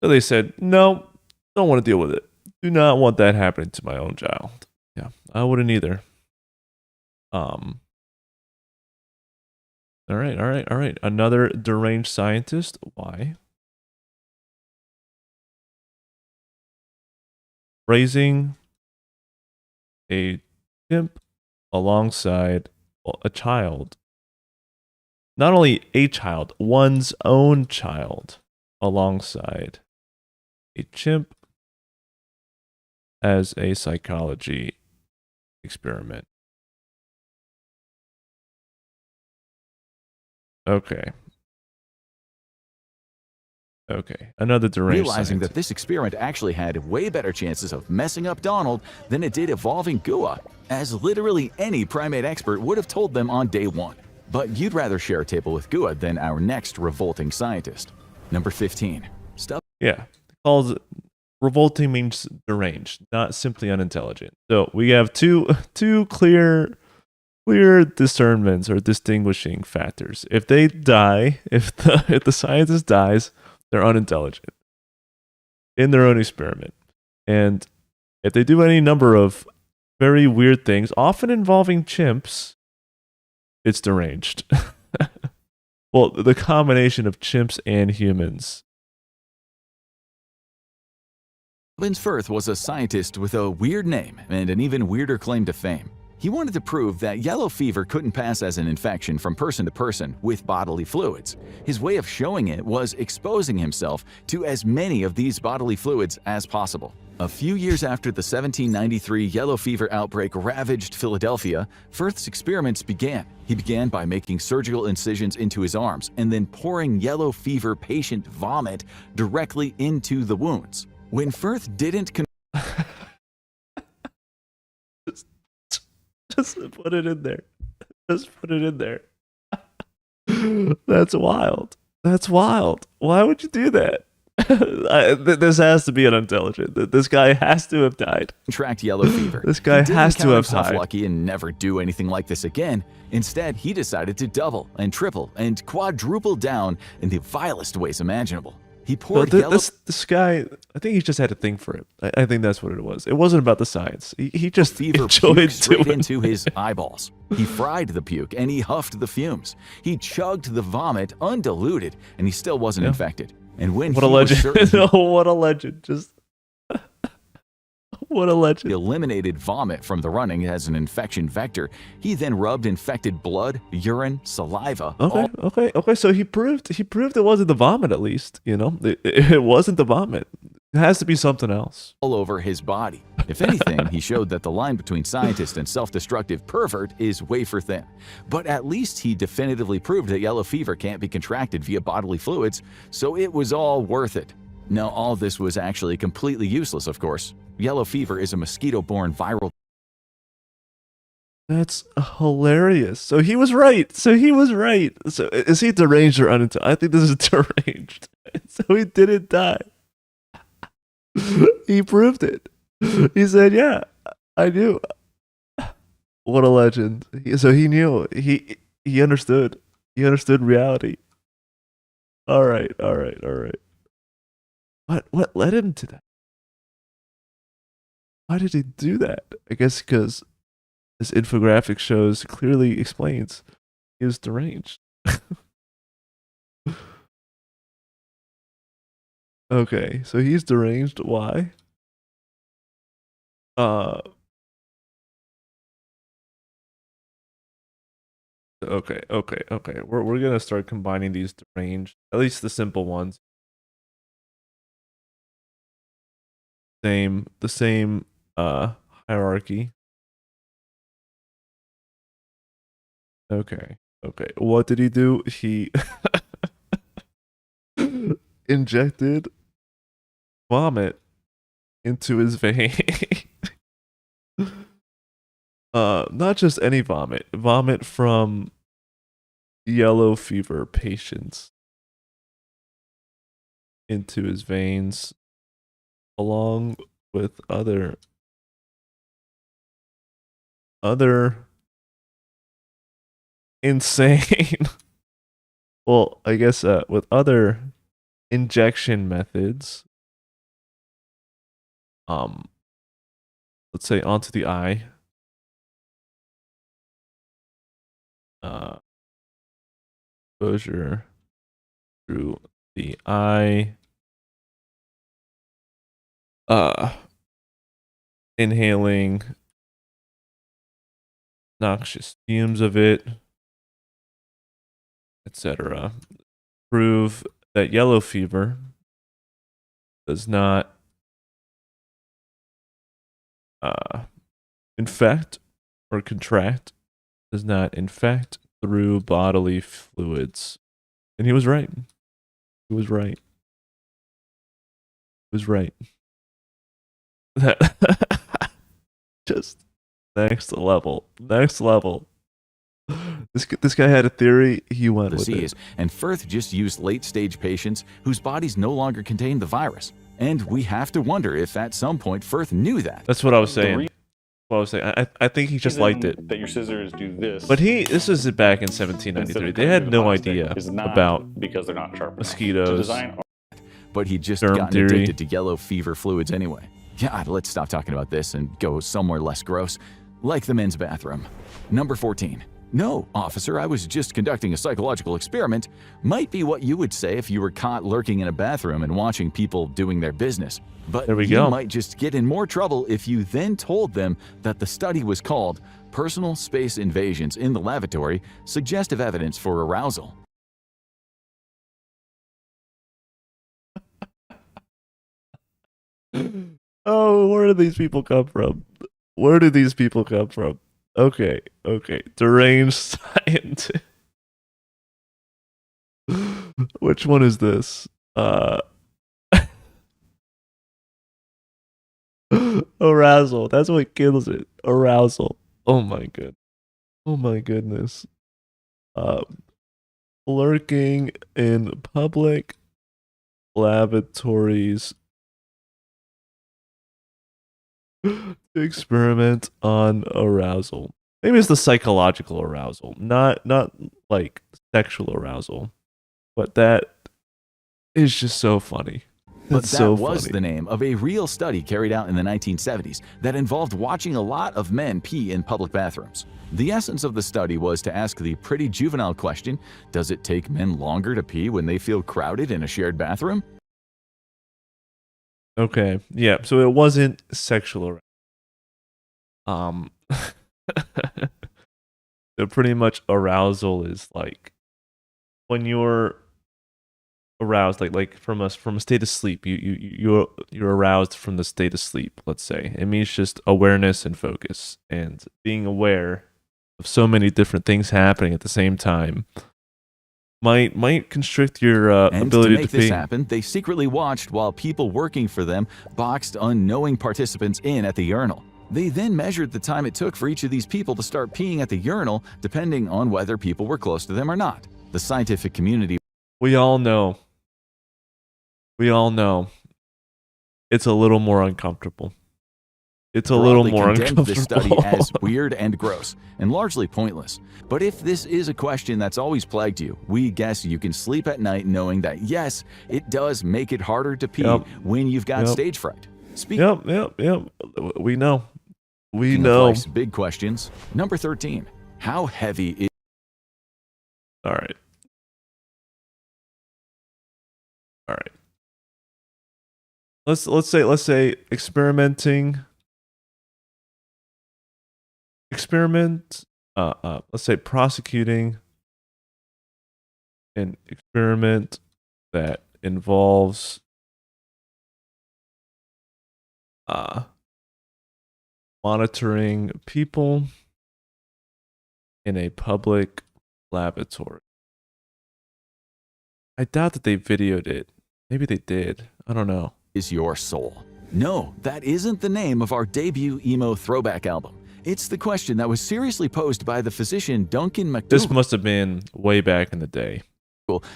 So they said, no, don't want to deal with it. Do not want that happening to my own child. Yeah, I wouldn't either. All right. Another deranged scientist. Why? Raising a chimp alongside a child. Not only a child, one's own child alongside a chimp as a psychology experiment. Okay. Another deranged Realizing scientist. that this experiment actually had way better chances of messing up Donald than it did evolving Gua, as literally any primate expert would have told them on day one. But you'd rather share a table with Gua than our next revolting scientist. Number 15. Yeah. Calls revolting means deranged, not simply unintelligent. So we have two clear discernments or distinguishing factors. If they die, if the scientist dies, they're unintelligent in their own experiment. And if they do any number of very weird things, often involving chimps, it's deranged. Well, the combination of chimps and humans. Vince Firth was a scientist with a weird name and an even weirder claim to fame. He wanted to prove that yellow fever couldn't pass as an infection from person to person with bodily fluids. His way of showing it was exposing himself to as many of these bodily fluids as possible. A few years after the 1793 yellow fever outbreak ravaged Philadelphia, Firth's experiments began. He began by making surgical incisions into his arms and then pouring yellow fever patient vomit directly into the wounds. When Firth didn't Just put it in there. Just put it in there. That's wild. Why would you do that? This has to be unintelligent. This guy has to have died. Contract yellow fever. This guy has to have died. died. Lucky and never do anything like this again. Instead, he decided to double and triple and quadruple down in the vilest ways imaginable. He poured this guy, I think he just had a thing for it. I think that's what it was. It wasn't about the science. He just fever enjoyed straight doing into his eyeballs. He fried the puke and he huffed the fumes. He chugged the vomit undiluted and he still wasn't infected. And when what a legend! What a legend! Just what a legend! Eliminated vomit from the running as an infection vector, he then rubbed infected blood, urine, saliva. Okay. So he proved it wasn't the vomit. At least it wasn't the vomit. It has to be something else. All over his body. If anything, he showed that the line between scientist and self-destructive pervert is wafer thin. But at least he definitively proved that yellow fever can't be contracted via bodily fluids, so it was all worth it. Now, all this was actually completely useless, of course. Yellow fever is a mosquito-borne viral. That's hilarious. So he was right. So is he deranged or unintelligent? I think this is deranged. So he didn't die. He proved it. He said, yeah, I knew. What a legend. So he knew. He understood. He understood reality. All right. What led him to that? Why did he do that? I guess because this infographic shows clearly explains he was deranged. Okay, so he's deranged. Why? Okay. We're gonna start combining these deranged, at least the simple ones. The same hierarchy. Okay. What did he do? He injected vomit into his vein. Not just any vomit. Vomit from yellow fever patients into his veins, along with other insane well, I guess with other injection methods, let's say onto the eye, exposure through the eye, inhaling noxious fumes of it, etc. Prove that yellow fever does not infect or contract, does not infect through bodily fluids. And he was right. He was right. He was right. Just next level. Next level. This guy had a theory. He went with it. And Firth just used late-stage patients whose bodies no longer contained the virus. And we have to wonder if at some point Firth knew that. That's what I was saying. I think he just liked it. That your scissors do this. But this is back in 1793. They had no idea about because they're not sharp mosquitoes. But he just got addicted to yellow fever fluids anyway. God, let's stop talking about this and go somewhere less gross, like the men's bathroom. Number 14. No, officer, I was just conducting a psychological experiment. Might be what you would say if you were caught lurking in a bathroom and watching people doing their business. But you might just get in more trouble if you then told them that the study was called Personal Space Invasions in the Lavatory, Suggestive Evidence for Arousal. Oh, where do these people come from? Where do these people come from? Okay. Deranged scientist. Which one is this? Arousal. That's what kills it. Arousal. Oh my goodness. Lurking in public lavatories to experiment on arousal. Maybe it's the psychological arousal, not like sexual arousal. But that is just so funny. But that was the name of a real study carried out in the 1970s that involved watching a lot of men pee in public bathrooms. The essence of the study was to ask the pretty juvenile question, does it take men longer to pee when they feel crowded in a shared bathroom? Okay, yeah, so it wasn't sexual arousal. So pretty much arousal is like when you're aroused, like from a state of sleep. You're aroused from the state of sleep. Let's say it means just awareness and focus, and being aware of so many different things happening at the same time might constrict your ability to make this happen, they secretly watched while people working for them boxed unknowing participants in at the urinal. They then measured the time it took for each of these people to start peeing at the urinal, depending on whether people were close to them or not. The scientific community. We all know. It's a little more uncomfortable. It's a little more uncomfortable. This study as weird and gross, and largely pointless. But if this is a question that's always plagued you, we guess you can sleep at night knowing that yes, it does make it harder to pee when you've got stage fright. Yep. We know. We know. Big questions. Number 13. How heavy is... All right. Let's say experimenting. Let's say prosecuting an experiment that involves monitoring people in a public laboratory. I doubt that they videoed it. Maybe they did. I don't know. Is your soul? No, that isn't the name of our debut emo throwback album. It's the question that was seriously posed by the physician Duncan This McDougall must have been way back in the day.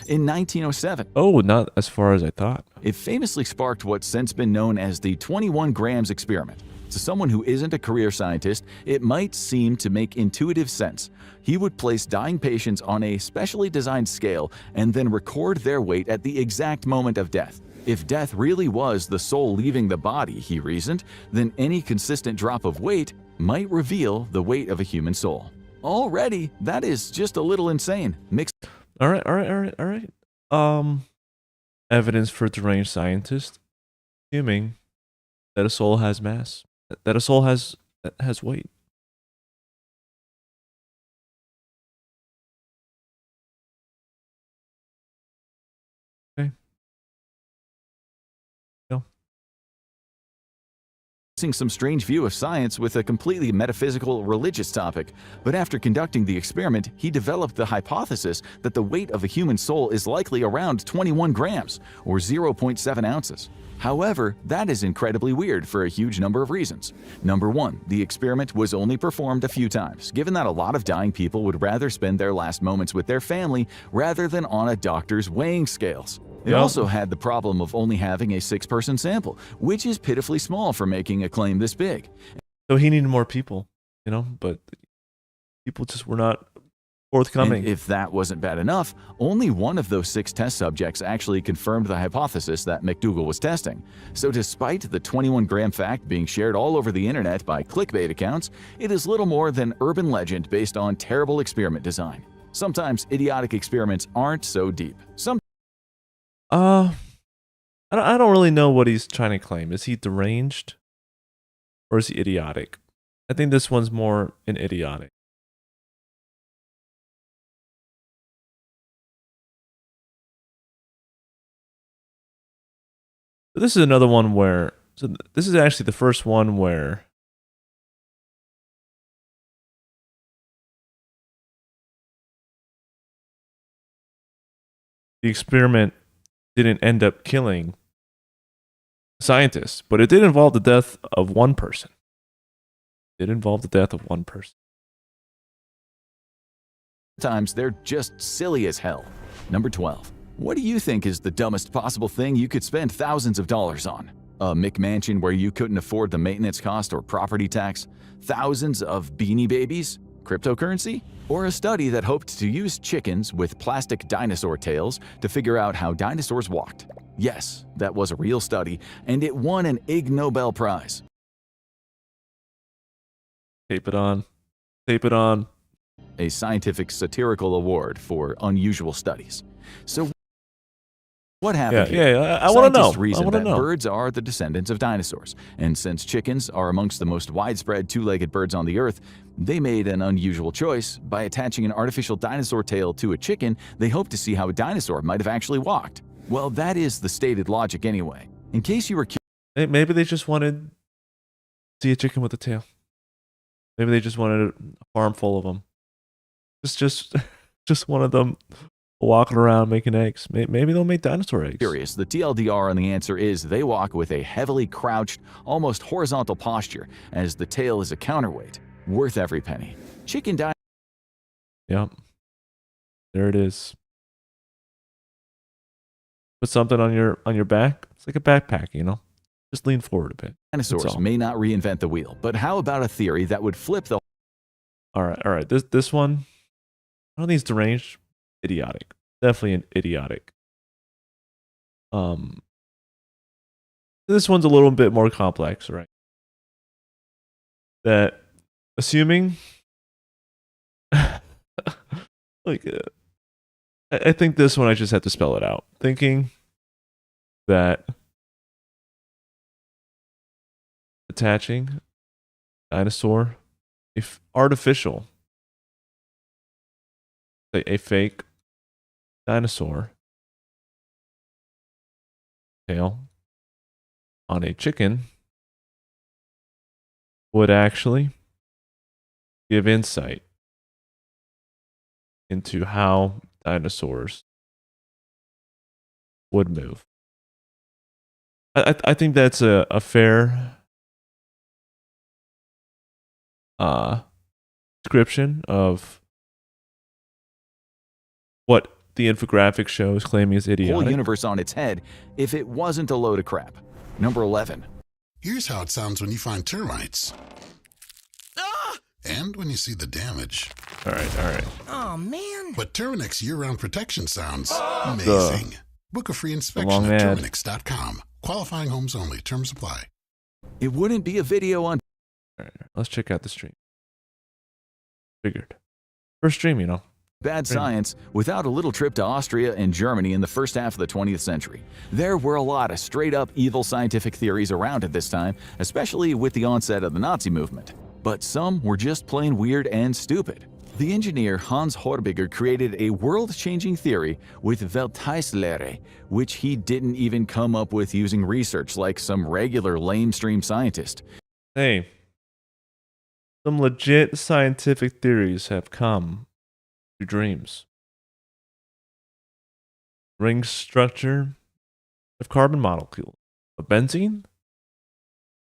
in 1907. Oh, not as far as I thought. It famously sparked what's since been known as the 21 grams experiment. To someone who isn't a career scientist, it might seem to make intuitive sense. He would place dying patients on a specially designed scale and then record their weight at the exact moment of death. If death really was the soul leaving the body, he reasoned, then any consistent drop of weight might reveal the weight of a human soul. Already, that is just a little insane. All right. Evidence for deranged scientist, assuming that a soul has mass, that a soul has weight. Okay. No. Some strange view of science with a completely metaphysical religious topic, but after conducting the experiment, he developed the hypothesis that the weight of a human soul is likely around 21 grams, or 0.7 ounces. However, that is incredibly weird for a huge number of reasons. Number one, the experiment was only performed a few times, given that a lot of dying people would rather spend their last moments with their family rather than on a doctor's weighing scales. It also had the problem of only having a 6-person sample, which is pitifully small for making a claim this big. So he needed more people, but people just were not forthcoming. And if that wasn't bad enough, only one of those 6 test subjects actually confirmed the hypothesis that McDougall was testing. So despite the 21-gram fact being shared all over the internet by clickbait accounts, it is little more than urban legend based on terrible experiment design. Sometimes idiotic experiments aren't so deep. I don't really know what he's trying to claim. Is he deranged or is he idiotic? I think this one's more an idiotic. This is another one where, so this is actually the first one where the experiment didn't end up killing scientists, but it did involve the death of one person. Sometimes they're just silly as hell. Number 12. What do you think is the dumbest possible thing you could spend thousands of dollars on? A McMansion where you couldn't afford the maintenance cost or property tax? Thousands of Beanie Babies? Cryptocurrency? Or a study that hoped to use chickens with plastic dinosaur tails to figure out how dinosaurs walked? Yes, that was a real study, and it won an Ig Nobel Prize. Tape it on. A scientific satirical award for unusual studies. So what happened here? I want to know. Scientists reason that birds are the descendants of dinosaurs, and since chickens are amongst the most widespread two-legged birds on the earth, they made an unusual choice. By attaching an artificial dinosaur tail to a chicken, they hoped to see how a dinosaur might have actually walked. Well, that is the stated logic anyway. In case you were curious, maybe they just wanted to see a chicken with a tail. Maybe they just wanted a farm full of them. Just one of them walking around making eggs. Maybe they'll make dinosaur eggs. The TLDR on the answer is they walk with a heavily crouched, almost horizontal posture, as the tail is a counterweight. Worth every penny. Chicken diet. Yep. There it is. Put something on your back. It's like a backpack, Just lean forward a bit. Dinosaurs may not reinvent the wheel, but how about a theory that would flip the... All right. This one, I don't think it's deranged. Idiotic. Definitely an idiotic. This one's a little bit more complex, right? That assuming I think this one I just have to spell it out. Thinking that attaching dinosaur, if artificial, a fake dinosaur tail on a chicken would actually give insight into how dinosaurs would move. I think that's a fair description of what the infographic show is claiming is Whole idiotic. universe on its head if it wasn't a load of crap. Number 11. Here's how it sounds when you find termites. And when you see the damage. All right. Oh, man. But Terminix year-round protection sounds amazing. Book a free inspection at Terminix.com. Qualifying homes only. Terms apply. It wouldn't be a video on... All right, let's check out the stream. Figured. First stream, you know. Bad science without a little trip to Austria and Germany in the first half of the 20th century. There were a lot of straight-up evil scientific theories around at this time, especially with the onset of the Nazi movement. But some were just plain weird and stupid. The engineer Hans Horbiger created a world-changing theory with Welttheitslehre, which he didn't even come up with using research like some regular lamestream scientist. Hey, some legit scientific theories have come through dreams. Ring structure of carbon molecule. A benzene?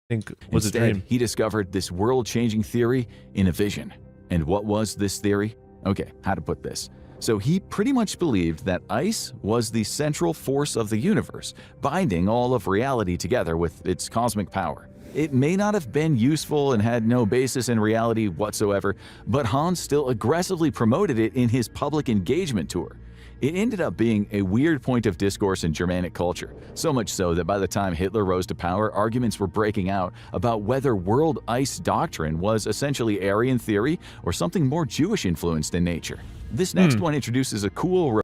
I think was Instead, a dream. he discovered this world-changing theory in a vision. And what was this theory? Okay, how to put this. So he pretty much believed that ice was the central force of the universe, binding all of reality together with its cosmic power. It may not have been useful and had no basis in reality whatsoever, but Hans still aggressively promoted it in his public engagement tour. It ended up being a weird point of discourse in Germanic culture, so much so that by the time Hitler rose to power, arguments were breaking out about whether world ice doctrine was essentially Aryan theory or something more Jewish-influenced in nature. This next one introduces a cool...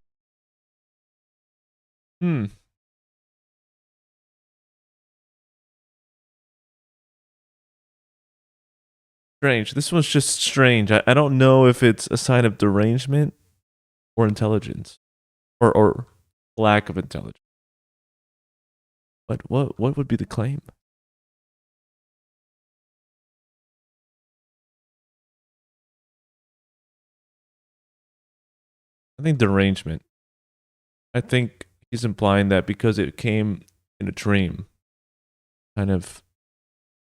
Strange. This one's just strange. I don't know if it's a sign of derangement or intelligence. Or lack of intelligence. But what would be the claim? I think derangement. I think he's implying that because it came in a dream. Kind of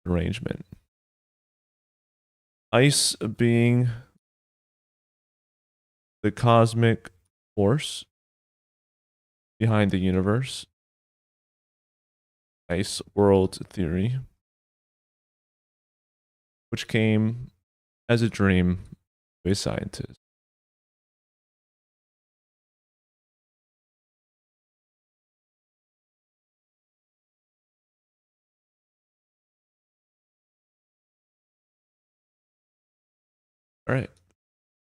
derangement. Ice being the cosmic force behind the universe. Ice world theory, which came as a dream to a scientist. All right,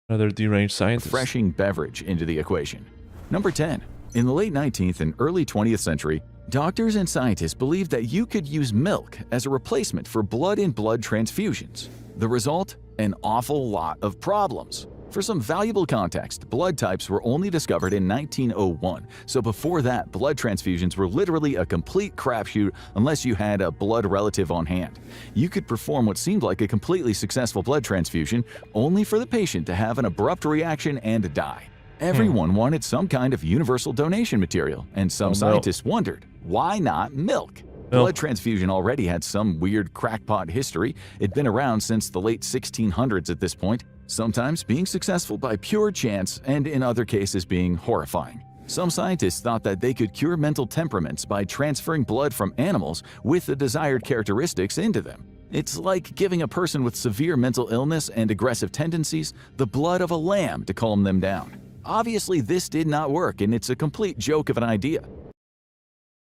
another deranged scientist. refreshing beverage into the equation. Number 10. In the late 19th and early 20th century, doctors and scientists believed that you could use milk as a replacement for blood in blood transfusions. The result? An awful lot of problems. For some valuable context, blood types were only discovered in 1901, so before that, blood transfusions were literally a complete crapshoot unless you had a blood relative on hand. You could perform what seemed like a completely successful blood transfusion, only for the patient to have an abrupt reaction and die. Everyone wanted some kind of universal donation material, and some scientists wondered, why not milk? Blood transfusion already had some weird crackpot history. It'd been around since the late 1600s at this point, sometimes being successful by pure chance and in other cases being horrifying. Some scientists thought that they could cure mental temperaments by transferring blood from animals with the desired characteristics into them. It's like giving a person with severe mental illness and aggressive tendencies the blood of a lamb to calm them down. Obviously, this did not work, and it's a complete joke of an idea.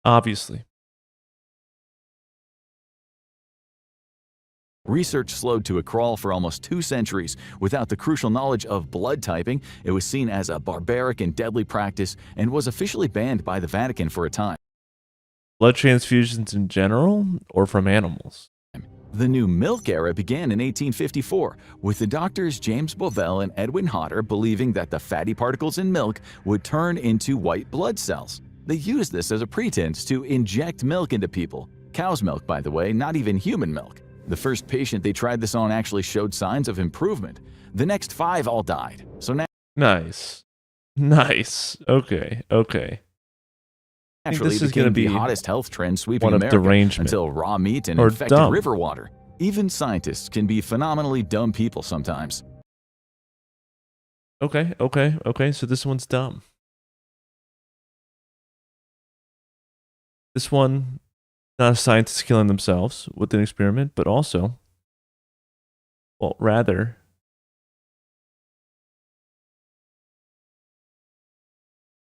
Obviously. Research slowed to a crawl for almost 2 centuries. Without the crucial knowledge of blood typing, it was seen as a barbaric and deadly practice and was officially banned by the Vatican for a time. Blood transfusions in general or from animals? The new milk era began in 1854, with the doctors James Bovell and Edwin Hodder believing that the fatty particles in milk would turn into white blood cells. They used this as a pretense to inject milk into people. Cow's milk, by the way, not even human milk. The first patient they tried this on actually showed signs of improvement. The next 5 all died. So now... Nice. Okay. Naturally, this it is going to became be the hottest health trend sweeping one of America derangement until raw meat and or infected dumb. river water Even scientists can be phenomenally dumb people sometimes. Okay. So this one's dumb. This one, not a scientist killing themselves with an experiment, but also, well, rather,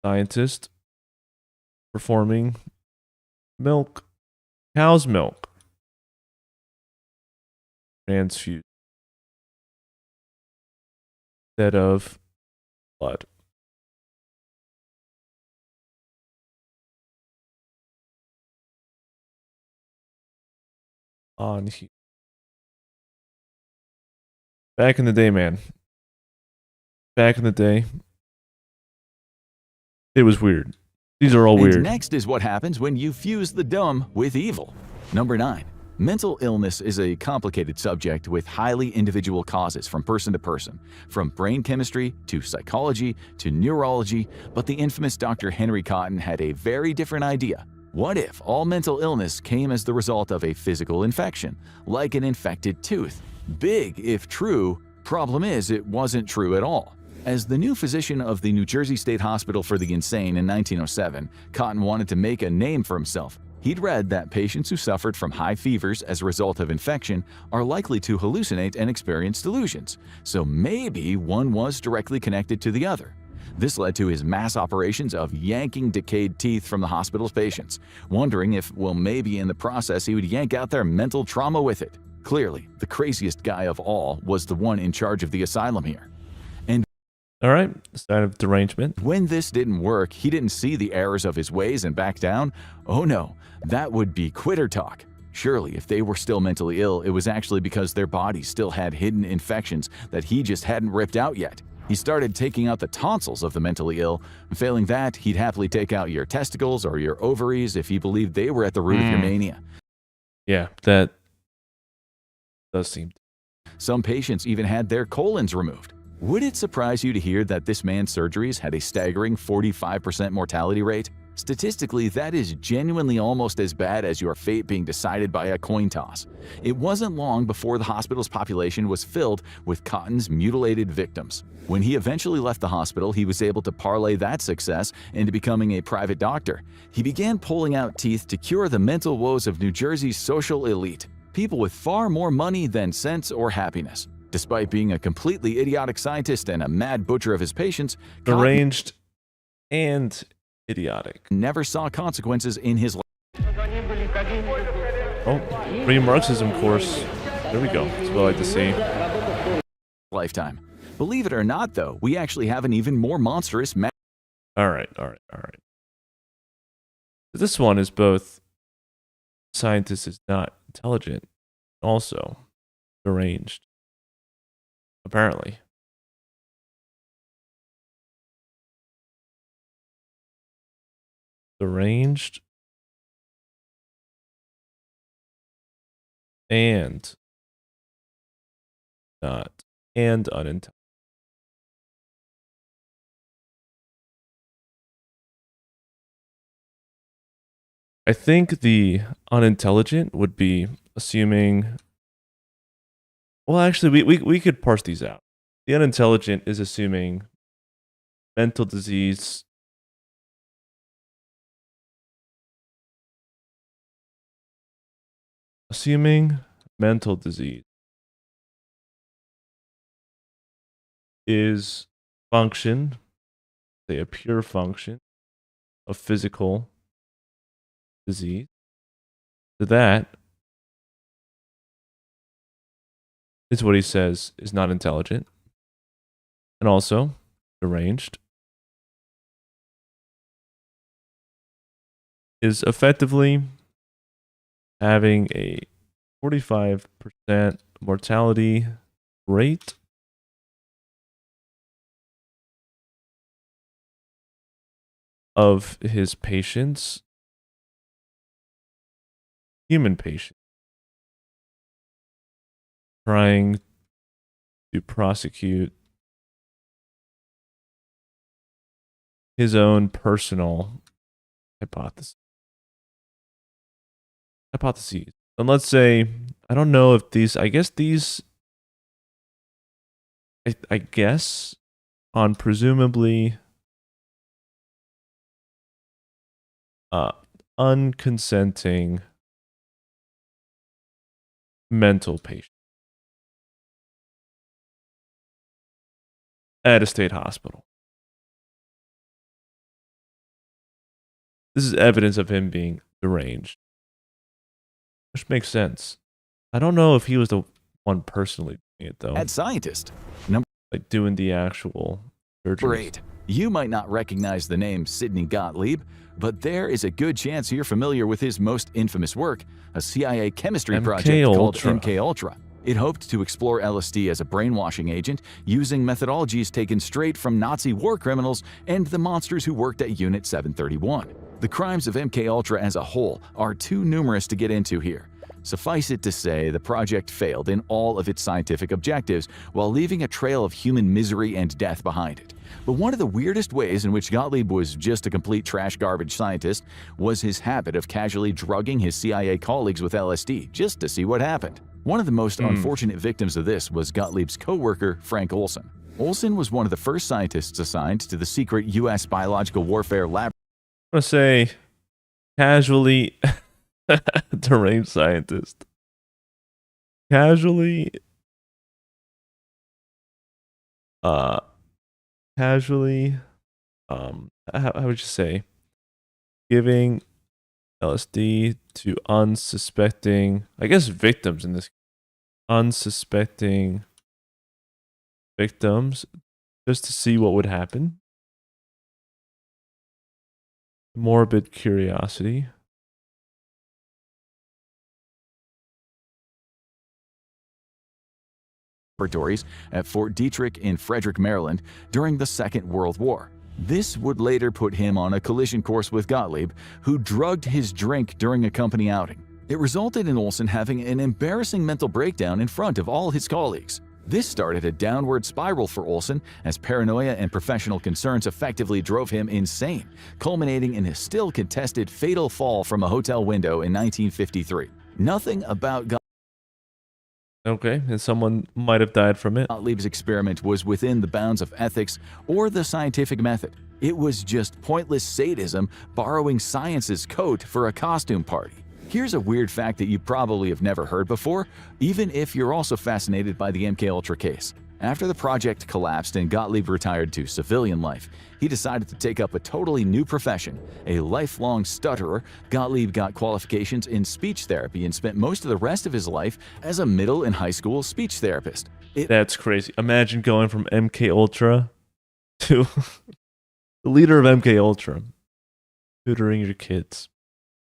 scientist performing cow's milk transfusion instead of blood. On here. Back in the day, man. Back in the day, it was weird. These are all weird. And next is what happens when you fuse the dumb with evil. Number 9. Mental illness is a complicated subject with highly individual causes from person to person, from brain chemistry to psychology to neurology, but the infamous Dr. Henry Cotton had a very different idea. What if all mental illness came as the result of a physical infection, like an infected tooth? Big if true, problem is it wasn't true at all. As the new physician of the New Jersey State Hospital for the Insane in 1907, Cotton wanted to make a name for himself. He'd read that patients who suffered from high fevers as a result of infection are likely to hallucinate and experience delusions, so maybe one was directly connected to the other. This led to his mass operations of yanking decayed teeth from the hospital's patients, wondering if, well, maybe in the process he would yank out their mental trauma with it. Clearly, the craziest guy of all was the one in charge of the asylum here. All right, sign of derangement. When this didn't work, he didn't see the errors of his ways and back down. Oh no, that would be quitter talk. Surely, if they were still mentally ill, it was actually because their bodies still had hidden infections that he just hadn't ripped out yet. He started taking out the tonsils of the mentally ill. Failing that, he'd happily take out your testicles or your ovaries if he believed they were at the root of your mania. Yeah, that does seem. Some patients even had their colons removed. Would it surprise you to hear that this man's surgeries had a staggering 45% mortality rate? Statistically, that is genuinely almost as bad as your fate being decided by a coin toss. It wasn't long before the hospital's population was filled with Cotton's mutilated victims. When he eventually left the hospital, he was able to parlay that success into becoming a private doctor. He began pulling out teeth to cure the mental woes of New Jersey's social elite, people with far more money than sense or happiness. Despite being a completely idiotic scientist and a mad butcher of his patients, deranged and idiotic. Never saw consequences in his life. Oh, pre-Marxism course. There we go. That's what I like to see. Lifetime. Believe it or not, though, we actually have an even more monstrous All right. This one is both scientist is not intelligent, also deranged. Apparently. Deranged and not and unintelligent. I think the unintelligent would be assuming. Well, actually, we could parse these out. The unintelligent is assuming mental disease. Assuming mental disease is function, say a pure function of physical disease. So that is what he says is not intelligent and also deranged. Is effectively having a 45% mortality rate of his patients, human patients, trying to prosecute his own personal hypotheses. And let's say I don't know if these, I guess these, I guess on presumably unconsenting mental patient at a state hospital. This is evidence of him being deranged, which makes sense. I don't know if he was the one personally doing it, though. At scientist. Like doing the actual surgery. 8. You might not recognize the name Sidney Gottlieb, but there is a good chance you're familiar with his most infamous work, a CIA chemistry project called MKUltra. It hoped to explore LSD as a brainwashing agent using methodologies taken straight from Nazi war criminals and the monsters who worked at Unit 731. The crimes of MKUltra as a whole are too numerous to get into here. Suffice it to say, the project failed in all of its scientific objectives while leaving a trail of human misery and death behind it. But one of the weirdest ways in which Gottlieb was just a complete trash garbage scientist was his habit of casually drugging his CIA colleagues with LSD just to see what happened. One of the most unfortunate victims of this was Gottlieb's co-worker, Frank Olson. Olson was one of the first scientists assigned to the secret U.S. biological warfare lab. I'm going to say casually deranged scientist. Casually how would you say, giving LSD to unsuspecting, I guess, victims in this, unsuspecting victims, just to see what would happen. Morbid curiosity. Laboratories at Fort Detrick in Frederick, Maryland during the Second World War. This would later put him on a collision course with Gottlieb, who drugged his drink during a company outing. It resulted in Olson having an embarrassing mental breakdown in front of all his colleagues. This started a downward spiral for Olson as paranoia and professional concerns effectively drove him insane, culminating in his still contested fatal fall from a hotel window in 1953. Nothing about Okay, and someone might have died from it. Gottlieb's experiment was within the bounds of ethics or the scientific method. It was just pointless sadism borrowing science's coat for a costume party. Here's a weird fact that you probably have never heard before, even if you're also fascinated by the MKUltra case. After the project collapsed and Gottlieb retired to civilian life, he decided to take up a totally new profession. A lifelong stutterer, Gottlieb got qualifications in speech therapy and spent most of the rest of his life as a middle and high school speech therapist. That's crazy. Imagine going from MKUltra to the leader of MKUltra, tutoring your kids. Is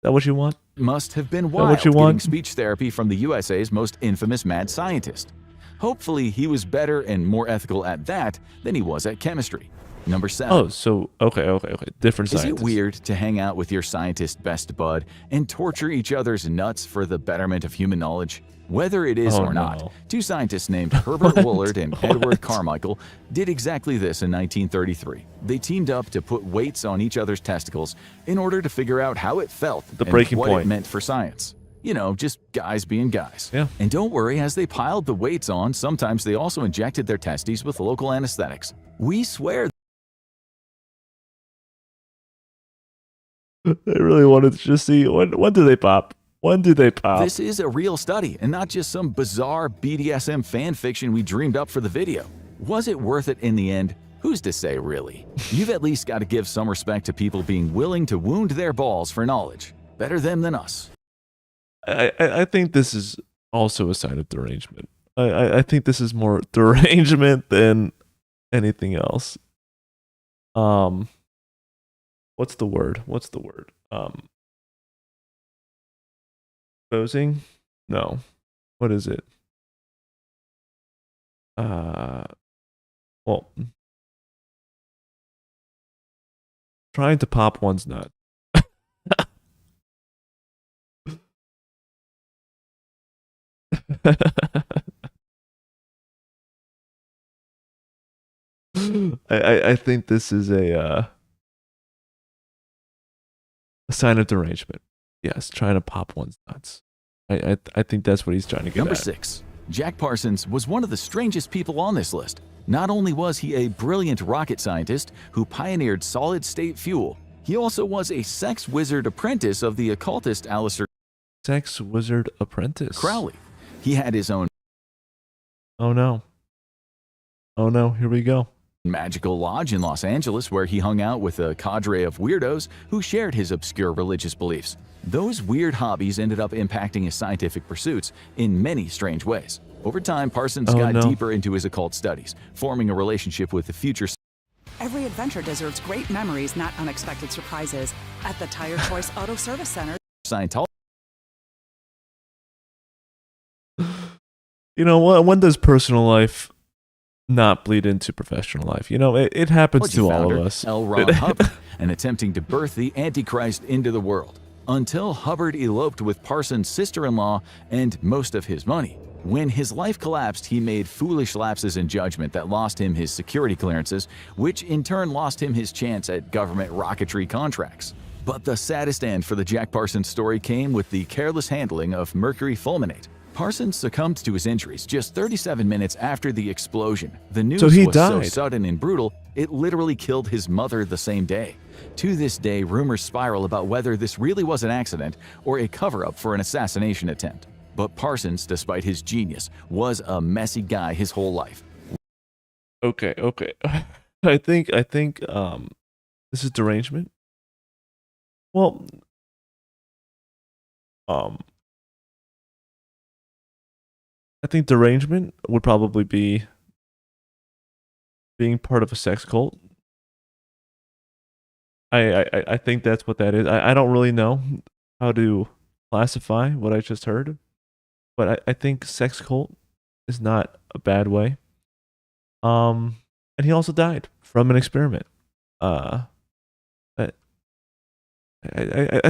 that what you want? Must have been wild getting speech therapy from the USA's most infamous mad scientist. Hopefully, he was better and more ethical at that than he was at chemistry. Number 7. Oh, so, okay. Different scientist. Is it weird to hang out with your scientist best bud and torture each other's nuts for the betterment of human knowledge? Whether it is or not, two scientists named Herbert Woolard and Edward Carmichael did exactly this in 1933. They teamed up to put weights on each other's testicles in order to figure out how it felt and what it meant for science. You know, just guys being guys. Yeah. And don't worry, as they piled the weights on, sometimes they also injected their testes with local anesthetics. We swear. I really wanted to just see, when do they pop? When do they pop? This is a real study and not just some bizarre BDSM fan fiction we dreamed up for the video. Was it worth it in the end? Who's to say, really? You've at least got to give some respect to people being willing to wound their balls for knowledge. Better them than us. I think this is also a sign of derangement. I think this is more derangement than anything else. What's the word? Exposing? No. What is it? Well, trying to pop one's nut. I think this is a sign of derangement. Yes, trying to pop one's nuts. I think that's what he's trying to get Number at. 6. Jack Parsons was one of the strangest people on this list. Not only was he a brilliant rocket scientist who pioneered solid-state fuel, he also was a sex wizard apprentice of the occultist Aleister Sex wizard apprentice. Crowley. He had his own Oh no. Oh no, here we go. magical lodge in Los Angeles where he hung out with a cadre of weirdos who shared his obscure religious beliefs. Those weird hobbies ended up impacting his scientific pursuits in many strange ways. Over time, Parsons got deeper into his occult studies, forming a relationship with the future. Every adventure deserves great memories, not unexpected surprises. At the Tire Choice Auto Service Center, Scientology. You know, when does personal life not bleed into professional life? You know, it happens to all of us. L. Ron Hubbard, and attempting to birth the Antichrist into the world, until Hubbard eloped with Parsons' sister-in-law and most of his money. When his life collapsed, he made foolish lapses in judgment that lost him his security clearances, which in turn lost him his chance at government rocketry contracts. But the saddest end for the Jack Parsons story came with the careless handling of mercury fulminate. Parsons succumbed to his injuries just 37 minutes after the explosion. The news was so sudden and brutal, it literally killed his mother the same day. To this day, rumors spiral about whether this really was an accident or a cover-up for an assassination attempt. But Parsons, despite his genius, was a messy guy his whole life. Okay. I think this is derangement. Well, I think derangement would probably be being part of a sex cult. I think that's what that is. I don't really know how to classify what I just heard, but I think sex cult is not a bad way. And he also died from an experiment. I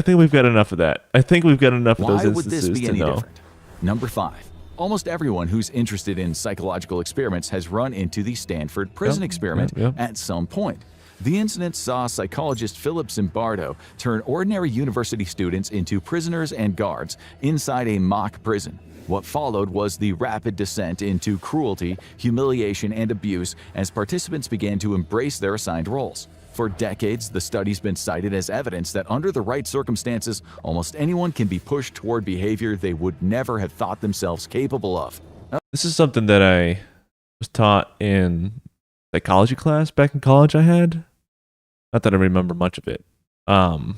think we've got enough of that. I think we've got enough of those instances Why would this be to any know. different? Number 5. Almost everyone who's interested in psychological experiments has run into the Stanford prison experiment at some point. The incident saw psychologist Philip Zimbardo turn ordinary university students into prisoners and guards inside a mock prison. What followed was the rapid descent into cruelty, humiliation, and abuse as participants began to embrace their assigned roles. For decades, the study's been cited as evidence that under the right circumstances, almost anyone can be pushed toward behavior they would never have thought themselves capable of. This is something that I was taught in psychology class back in college. I had. Not that I remember much of it. And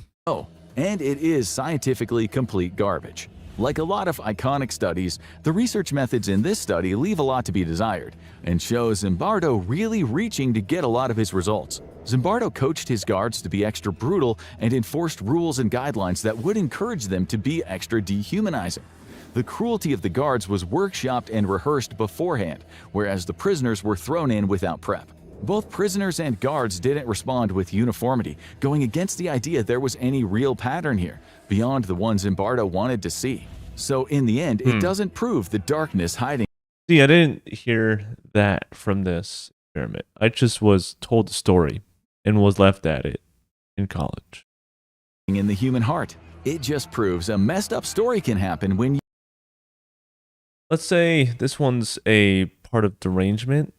it is scientifically complete garbage. Like a lot of iconic studies, the research methods in this study leave a lot to be desired and show Zimbardo really reaching to get a lot of his results. Zimbardo coached his guards to be extra brutal and enforced rules and guidelines that would encourage them to be extra dehumanizing. The cruelty of the guards was workshopped and rehearsed beforehand, whereas the prisoners were thrown in without prep. Both prisoners and guards didn't respond with uniformity, going against the idea there was any real pattern here, beyond the one Zimbardo wanted to see. So in the end, it doesn't prove the darkness hiding. See, I didn't hear that from this experiment. I just was told the story and was left at it in college. In the human heart. It just proves a messed up story can happen when you... Let's say this one's a part of derangement.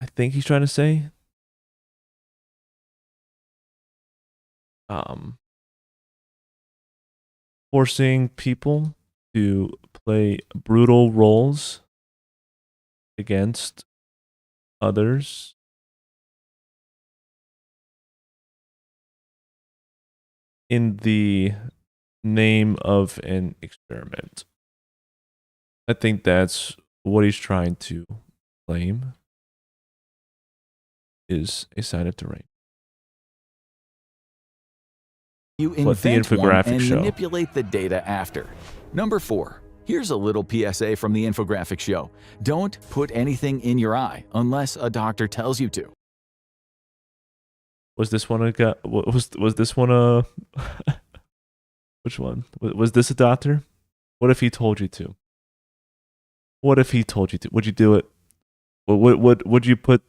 I think he's trying to say. Forcing people to play brutal roles against others. In the name of an experiment. I think that's what he's trying to claim is a sign of derangement. You invent one and manipulate the data after. Number 4. Here's a little PSA from the Infographics show. Don't put anything in your eye unless a doctor tells you to. Was this one was this one a which one? Was this a doctor? What if he told you to? What if he told you to? Would you do it? Would you put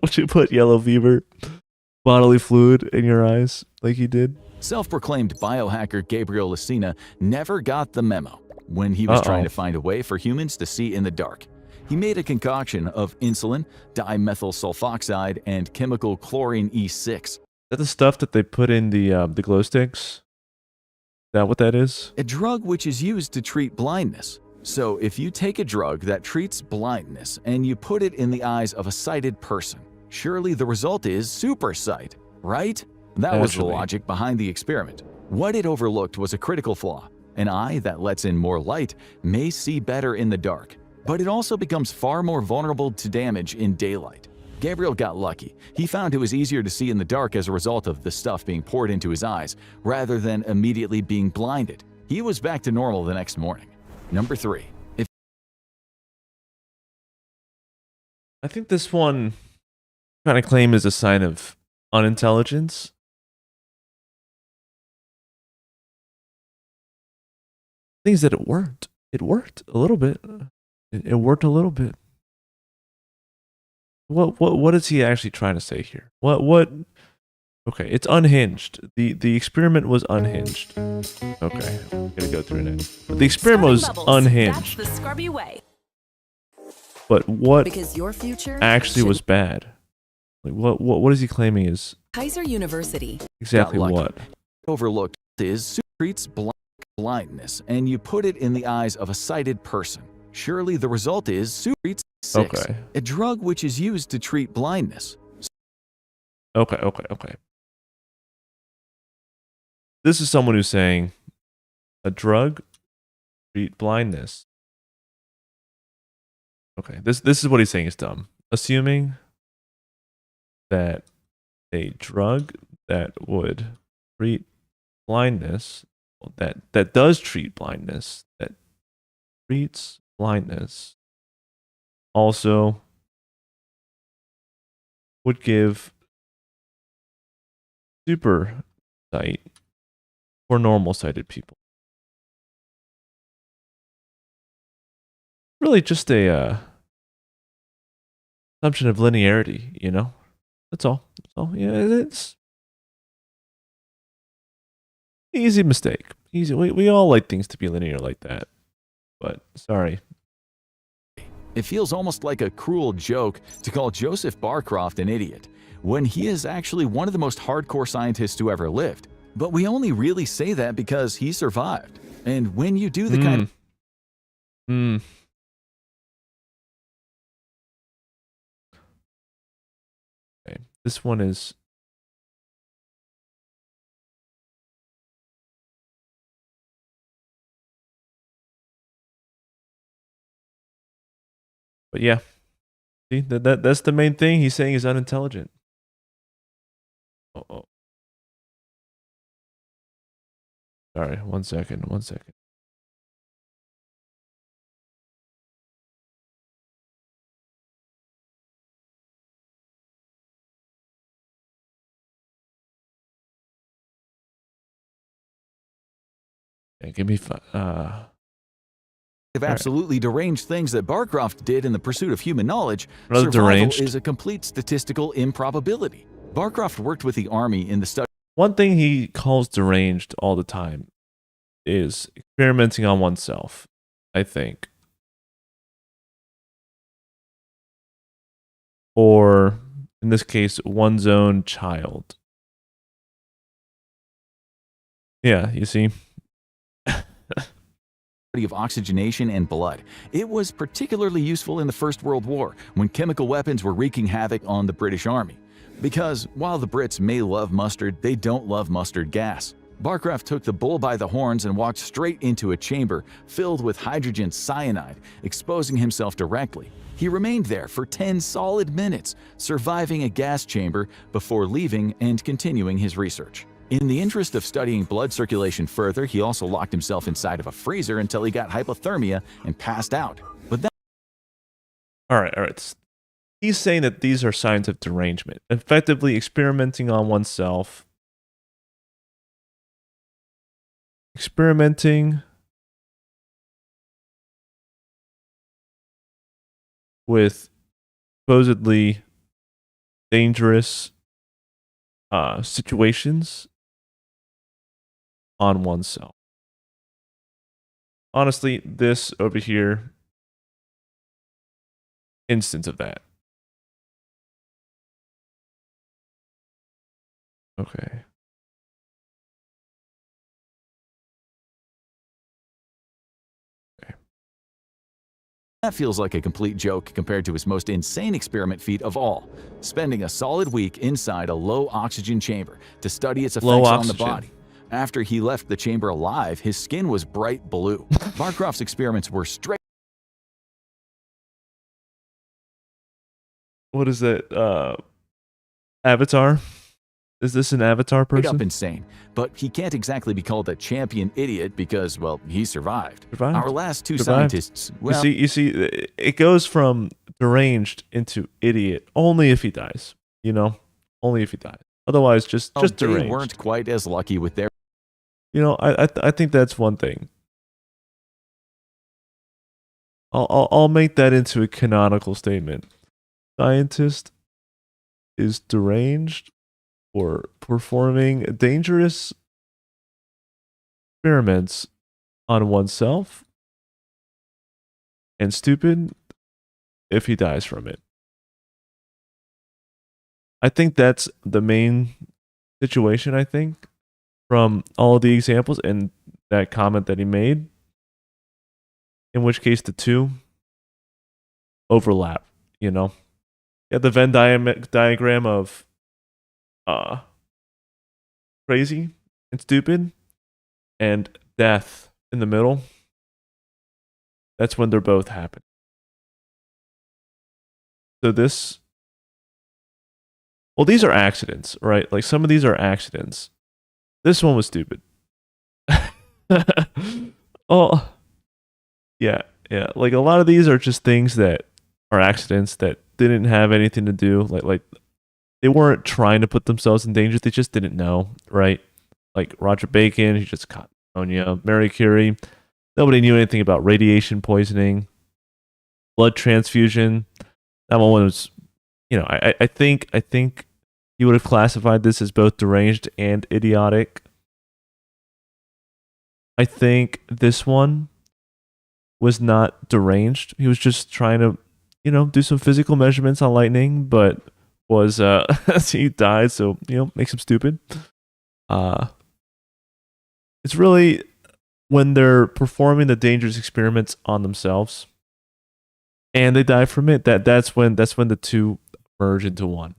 would you put yellow fever bodily fluid in your eyes like he did? Self-proclaimed biohacker Gabriel Lucena never got the memo when he was trying to find a way for humans to see in the dark. He made a concoction of insulin, dimethyl sulfoxide, and chemical chlorine E6. Is that the stuff that they put in the glow sticks? Is that what that is? A drug which is used to treat blindness. So if you take a drug that treats blindness and you put it in the eyes of a sighted person, surely the result is super sight, right? That was the logic behind the experiment. What it overlooked was a critical flaw. An eye that lets in more light may see better in the dark, but it also becomes far more vulnerable to damage in daylight. Gabriel got lucky. He found it was easier to see in the dark as a result of the stuff being poured into his eyes, rather than immediately being blinded. He was back to normal the next morning. Number 3. I think this one kind of claim is a sign of unintelligence. Things that it worked. It worked a little bit. It worked a little bit. What is he actually trying to say here? What? Okay, it's unhinged. The experiment was unhinged. Okay, I'm gonna go through it. But the experiment was unhinged. That's the scrubby way. But what Because your future actually was bad? Like what is he claiming is Kaiser University. exactly what? Overlooked is treats blindness, and you put it in the eyes of a sighted person. Surely the result is treats 6, Okay. a drug which is used to treat blindness. Okay. This is someone who's saying a drug treat blindness. Okay, this is what he's saying is dumb. Assuming that a drug that would treat blindness, that does treat blindness, that treats blindness, also would give super sight for normal sighted people. Really just a assumption of linearity, you know? That's all. Yeah, it's easy mistake. Easy. We all like things to be linear like that. But sorry. It feels almost like a cruel joke to call Joseph Barcroft an idiot, when he is actually one of the most hardcore scientists who ever lived. But we only really say that because he survived. And when you do the kind of... Okay, this one is... But yeah, see, that's the main thing. He's saying he's unintelligent. Oh. Sorry, one second. Okay, give me of absolutely deranged things that Barcroft did in the pursuit of human knowledge, Rather survival deranged. is a complete statistical improbability. Barcroft worked with the Army in the study. One thing he calls deranged all the time is experimenting on oneself, I think. Or, in this case, one's own child. Yeah, you see? Of oxygenation and blood. It was particularly useful in the First World War, when chemical weapons were wreaking havoc on the British Army. Because while the Brits may love mustard, they don't love mustard gas. Barcroft took the bull by the horns and walked straight into a chamber filled with hydrogen cyanide, exposing himself directly. He remained there for 10 solid minutes, surviving a gas chamber before leaving and continuing his research. In the interest of studying blood circulation further, he also locked himself inside of a freezer until he got hypothermia and passed out. But that... All right. He's saying that these are signs of derangement, effectively experimenting on oneself, experimenting with supposedly dangerous situations on oneself. Honestly, this over here, instance of that. Okay. That feels like a complete joke compared to his most insane experiment feat of all, spending a solid week inside a low-oxygen chamber to study its effects on the body. After he left the chamber alive, his skin was bright blue. Barcroft's experiments were straight. What is that? Avatar? Is this an Avatar person? Up insane, but he can't exactly be called a champion idiot because, well, he survived. Our last two scientists, well, you see, it goes from deranged into idiot only if he dies. You know, only if he dies. Otherwise, just deranged. They weren't quite as lucky with their. You know, I think that's one thing. I'll make that into a canonical statement. Scientist is deranged or performing dangerous experiments on oneself and stupid if he dies from it. I think that's the main situation, I think, from all of the examples and that comment that he made, in which case the two overlap, you know? You have the Venn diagram of crazy and stupid and death in the middle. That's when they're both happening. So this, well, these are accidents, right? Like some of these are accidents. This one was stupid. Oh, yeah. Like a lot of these are just things that are accidents that didn't have anything to do. Like they weren't trying to put themselves in danger. They just didn't know, right? Like Roger Bacon, he just caught pneumonia. Mary Curie, nobody knew anything about radiation poisoning, blood transfusion. That one was, you know, I think he would have classified this as both deranged and idiotic. I think this one was not deranged. He was just trying to, you know, do some physical measurements on lightning, but was he died, so, you know, makes him stupid. It's really when they're performing the dangerous experiments on themselves and they die from it, that's when the two merge into one.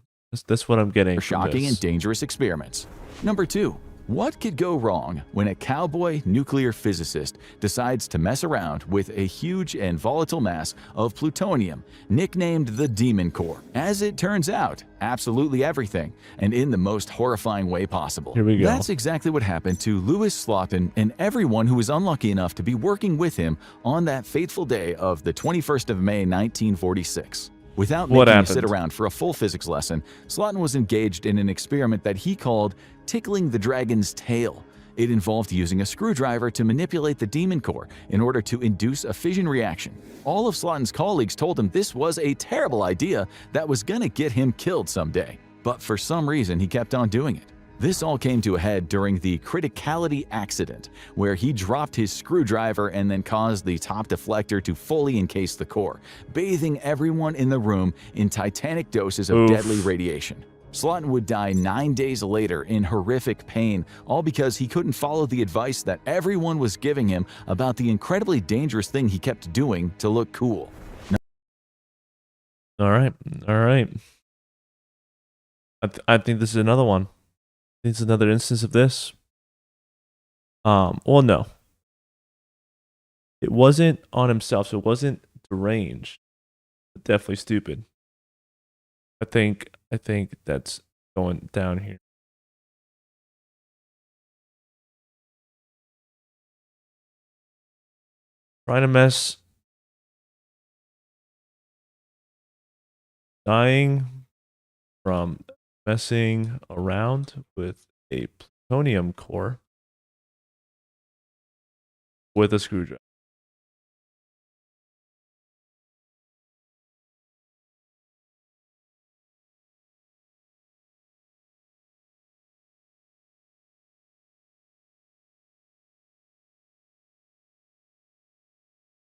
That's what I'm getting from shocking this. and dangerous experiments. Number 2. What could go wrong when a cowboy nuclear physicist decides to mess around with a huge and volatile mass of plutonium, nicknamed the Demon Core? As it turns out, absolutely everything, and in the most horrifying way possible. Here we go. That's exactly what happened to Louis Slotin and everyone who was unlucky enough to be working with him on that fateful day of the 21st of May, 1946. Without making you sit around for a full physics lesson, Slotin was engaged in an experiment that he called tickling the dragon's tail. It involved using a screwdriver to manipulate the demon core in order to induce a fission reaction. All of Slotin's colleagues told him this was a terrible idea that was gonna get him killed someday. But for some reason, he kept on doing it. This all came to a head during the criticality accident, where he dropped his screwdriver and then caused the top deflector to fully encase the core, bathing everyone in the room in titanic doses of deadly radiation. Slotin would die 9 days later in horrific pain, all because he couldn't follow the advice that everyone was giving him about the incredibly dangerous thing he kept doing to look cool. All right. I think this is another one. It's another instance of this. Well, no. It wasn't on himself, so it wasn't deranged, but definitely stupid. I think that's going down here. Trying to mess. Dying from messing around with a plutonium core with a screwdriver.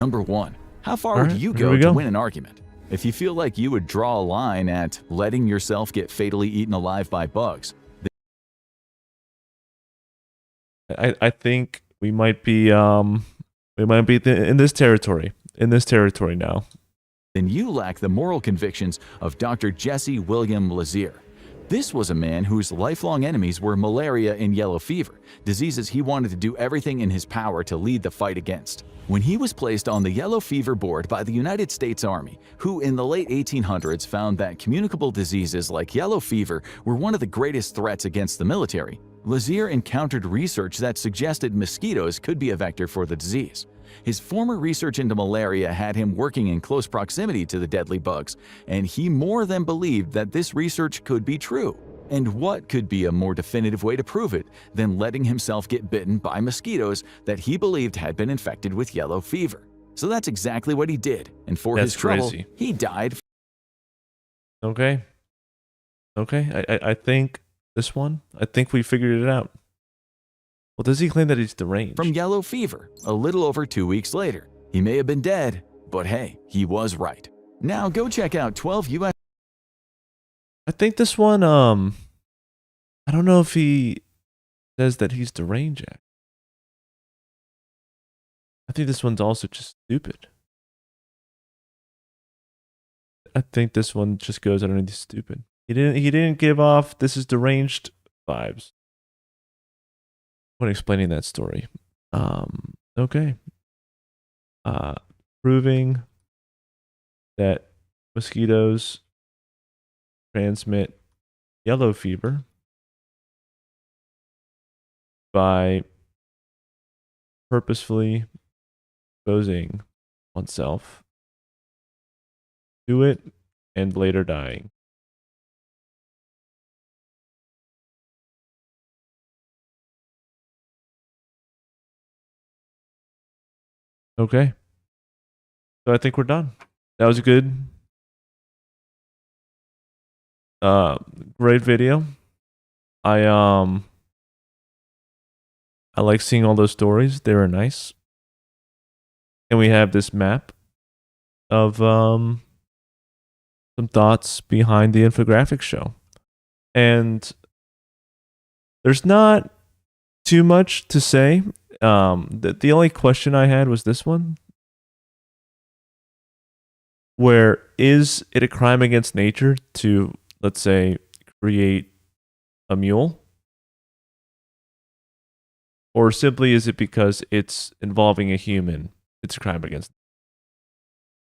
Number 1. How far would you go to win an argument? If you feel like you would draw a line at letting yourself get fatally eaten alive by bugs, I think we might be in this territory. In this territory now. then you lack the moral convictions of Dr. Jesse William Lazier. This was a man whose lifelong enemies were malaria and yellow fever, diseases he wanted to do everything in his power to lead the fight against. When he was placed on the Yellow Fever Board by the United States Army, who in the late 1800s found that communicable diseases like yellow fever were one of the greatest threats against the military, Lazier encountered research that suggested mosquitoes could be a vector for the disease. His former research into malaria had him working in close proximity to the deadly bugs, and he more than believed that this research could be true. And what could be a more definitive way to prove it than letting himself get bitten by mosquitoes that he believed had been infected with yellow fever? So that's exactly what he did, and for his trouble, he died. Okay. I think this one, I think we figured it out. Well, does he claim that he's deranged? From yellow fever, a little over 2 weeks later. He may have been dead, but hey, he was right. Now go check out 12 U.S. I think this one, I don't know if he says that he's deranged yet. I think this one's also just stupid. I think this one just goes underneath stupid. He didn't give off this is deranged vibes when explaining that story. Okay. Proving that mosquitoes transmit yellow fever by purposefully exposing oneself to it and later dying. Okay. So I think we're done. That was a good great video. I like seeing all those stories. They were nice. And we have this map of some thoughts behind the Infographics show. And there's not too much to say. The only question I had was this one. Where is it a crime against nature to, let's say, create a mule? Or simply is it because it's involving a human, it's a crime against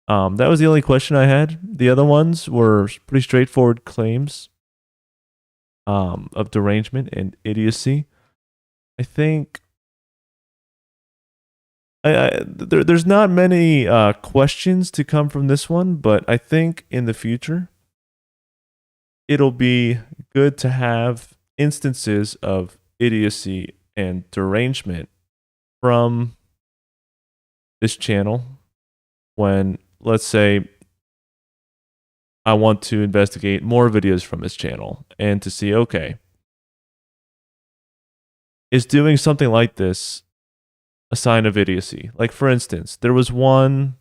that was the only question I had. The other ones were pretty straightforward claims of derangement and idiocy. I think there's not many questions to come from this one, but I think in the future, it'll be good to have instances of idiocy and derangement from this channel when, let's say, I want to investigate more videos from this channel and to see, okay, is doing something like this a sign of idiocy? Like, for instance, there was one,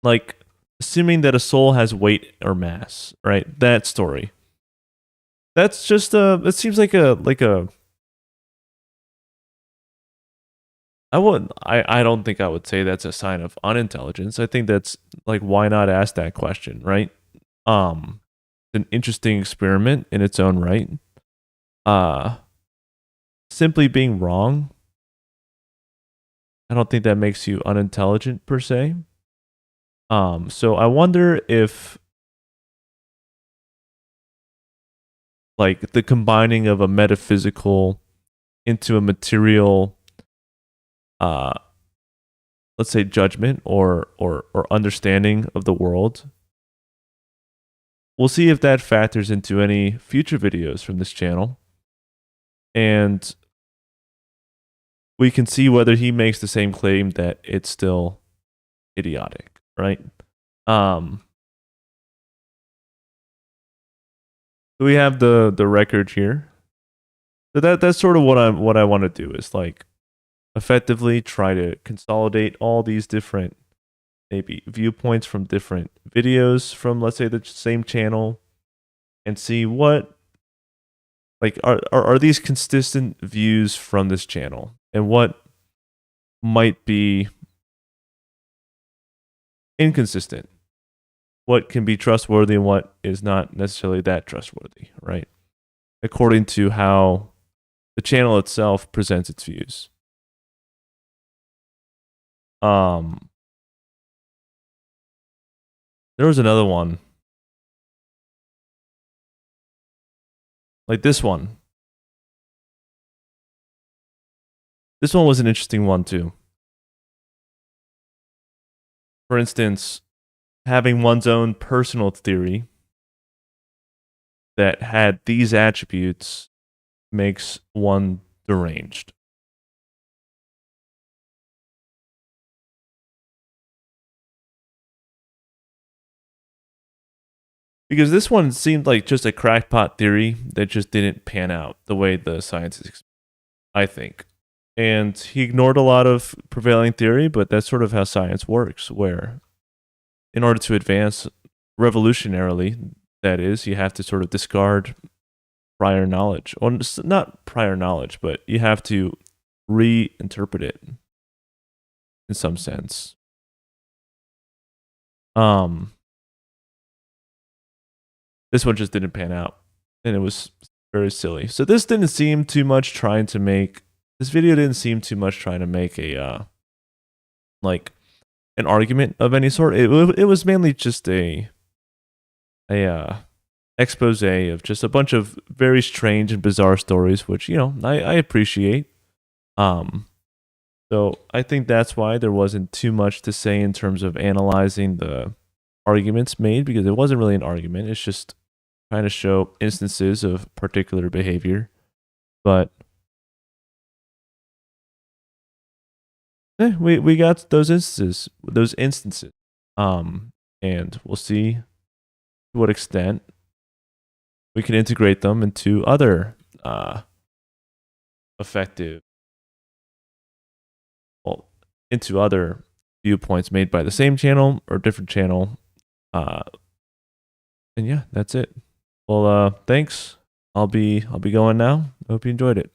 like, assuming that a soul has weight or mass, right? That story. That's just it seems like a I don't think I would say that's a sign of unintelligence. I think that's like, why not ask that question, right? It's an interesting experiment in its own right. Simply being wrong, I don't think that makes you unintelligent per se. So I wonder if, like, the combining of a metaphysical into a material, let's say, judgment or understanding of the world. We'll see if that factors into any future videos from this channel. And we can see whether he makes the same claim that it's still idiotic, right? We have the record here. So that's sort of what I want to do is, like, effectively try to consolidate all these different maybe viewpoints from different videos from, let's say, the same channel, and see what, like, are these consistent views from this channel, and what might be inconsistent, what can be trustworthy and what is not necessarily that trustworthy, right? According to how the channel itself presents its views. There was another one. Like this one. This one was an interesting one too. For instance, having one's own personal theory that had these attributes makes one deranged. Because this one seemed like just a crackpot theory that just didn't pan out the way the scientists, I think. And he ignored a lot of prevailing theory, but that's sort of how science works, where in order to advance revolutionarily, that is, you have to sort of discard prior knowledge. Or not prior knowledge, but you have to reinterpret it in some sense. This one just didn't pan out, and it was very silly. So this didn't seem too much trying to make, this video didn't seem too much trying to make a, like, an argument of any sort. It was mainly just a expose of just a bunch of very strange and bizarre stories, which, you know, I appreciate. So I think that's why there wasn't too much to say in terms of analyzing the arguments made, because it wasn't really an argument. It's just trying to show instances of particular behavior. But we got those instances. And we'll see to what extent we can integrate them into other effective, well, into other viewpoints made by the same channel or different channel. And yeah, that's it. Well, thanks. I'll be going now. Hope you enjoyed it.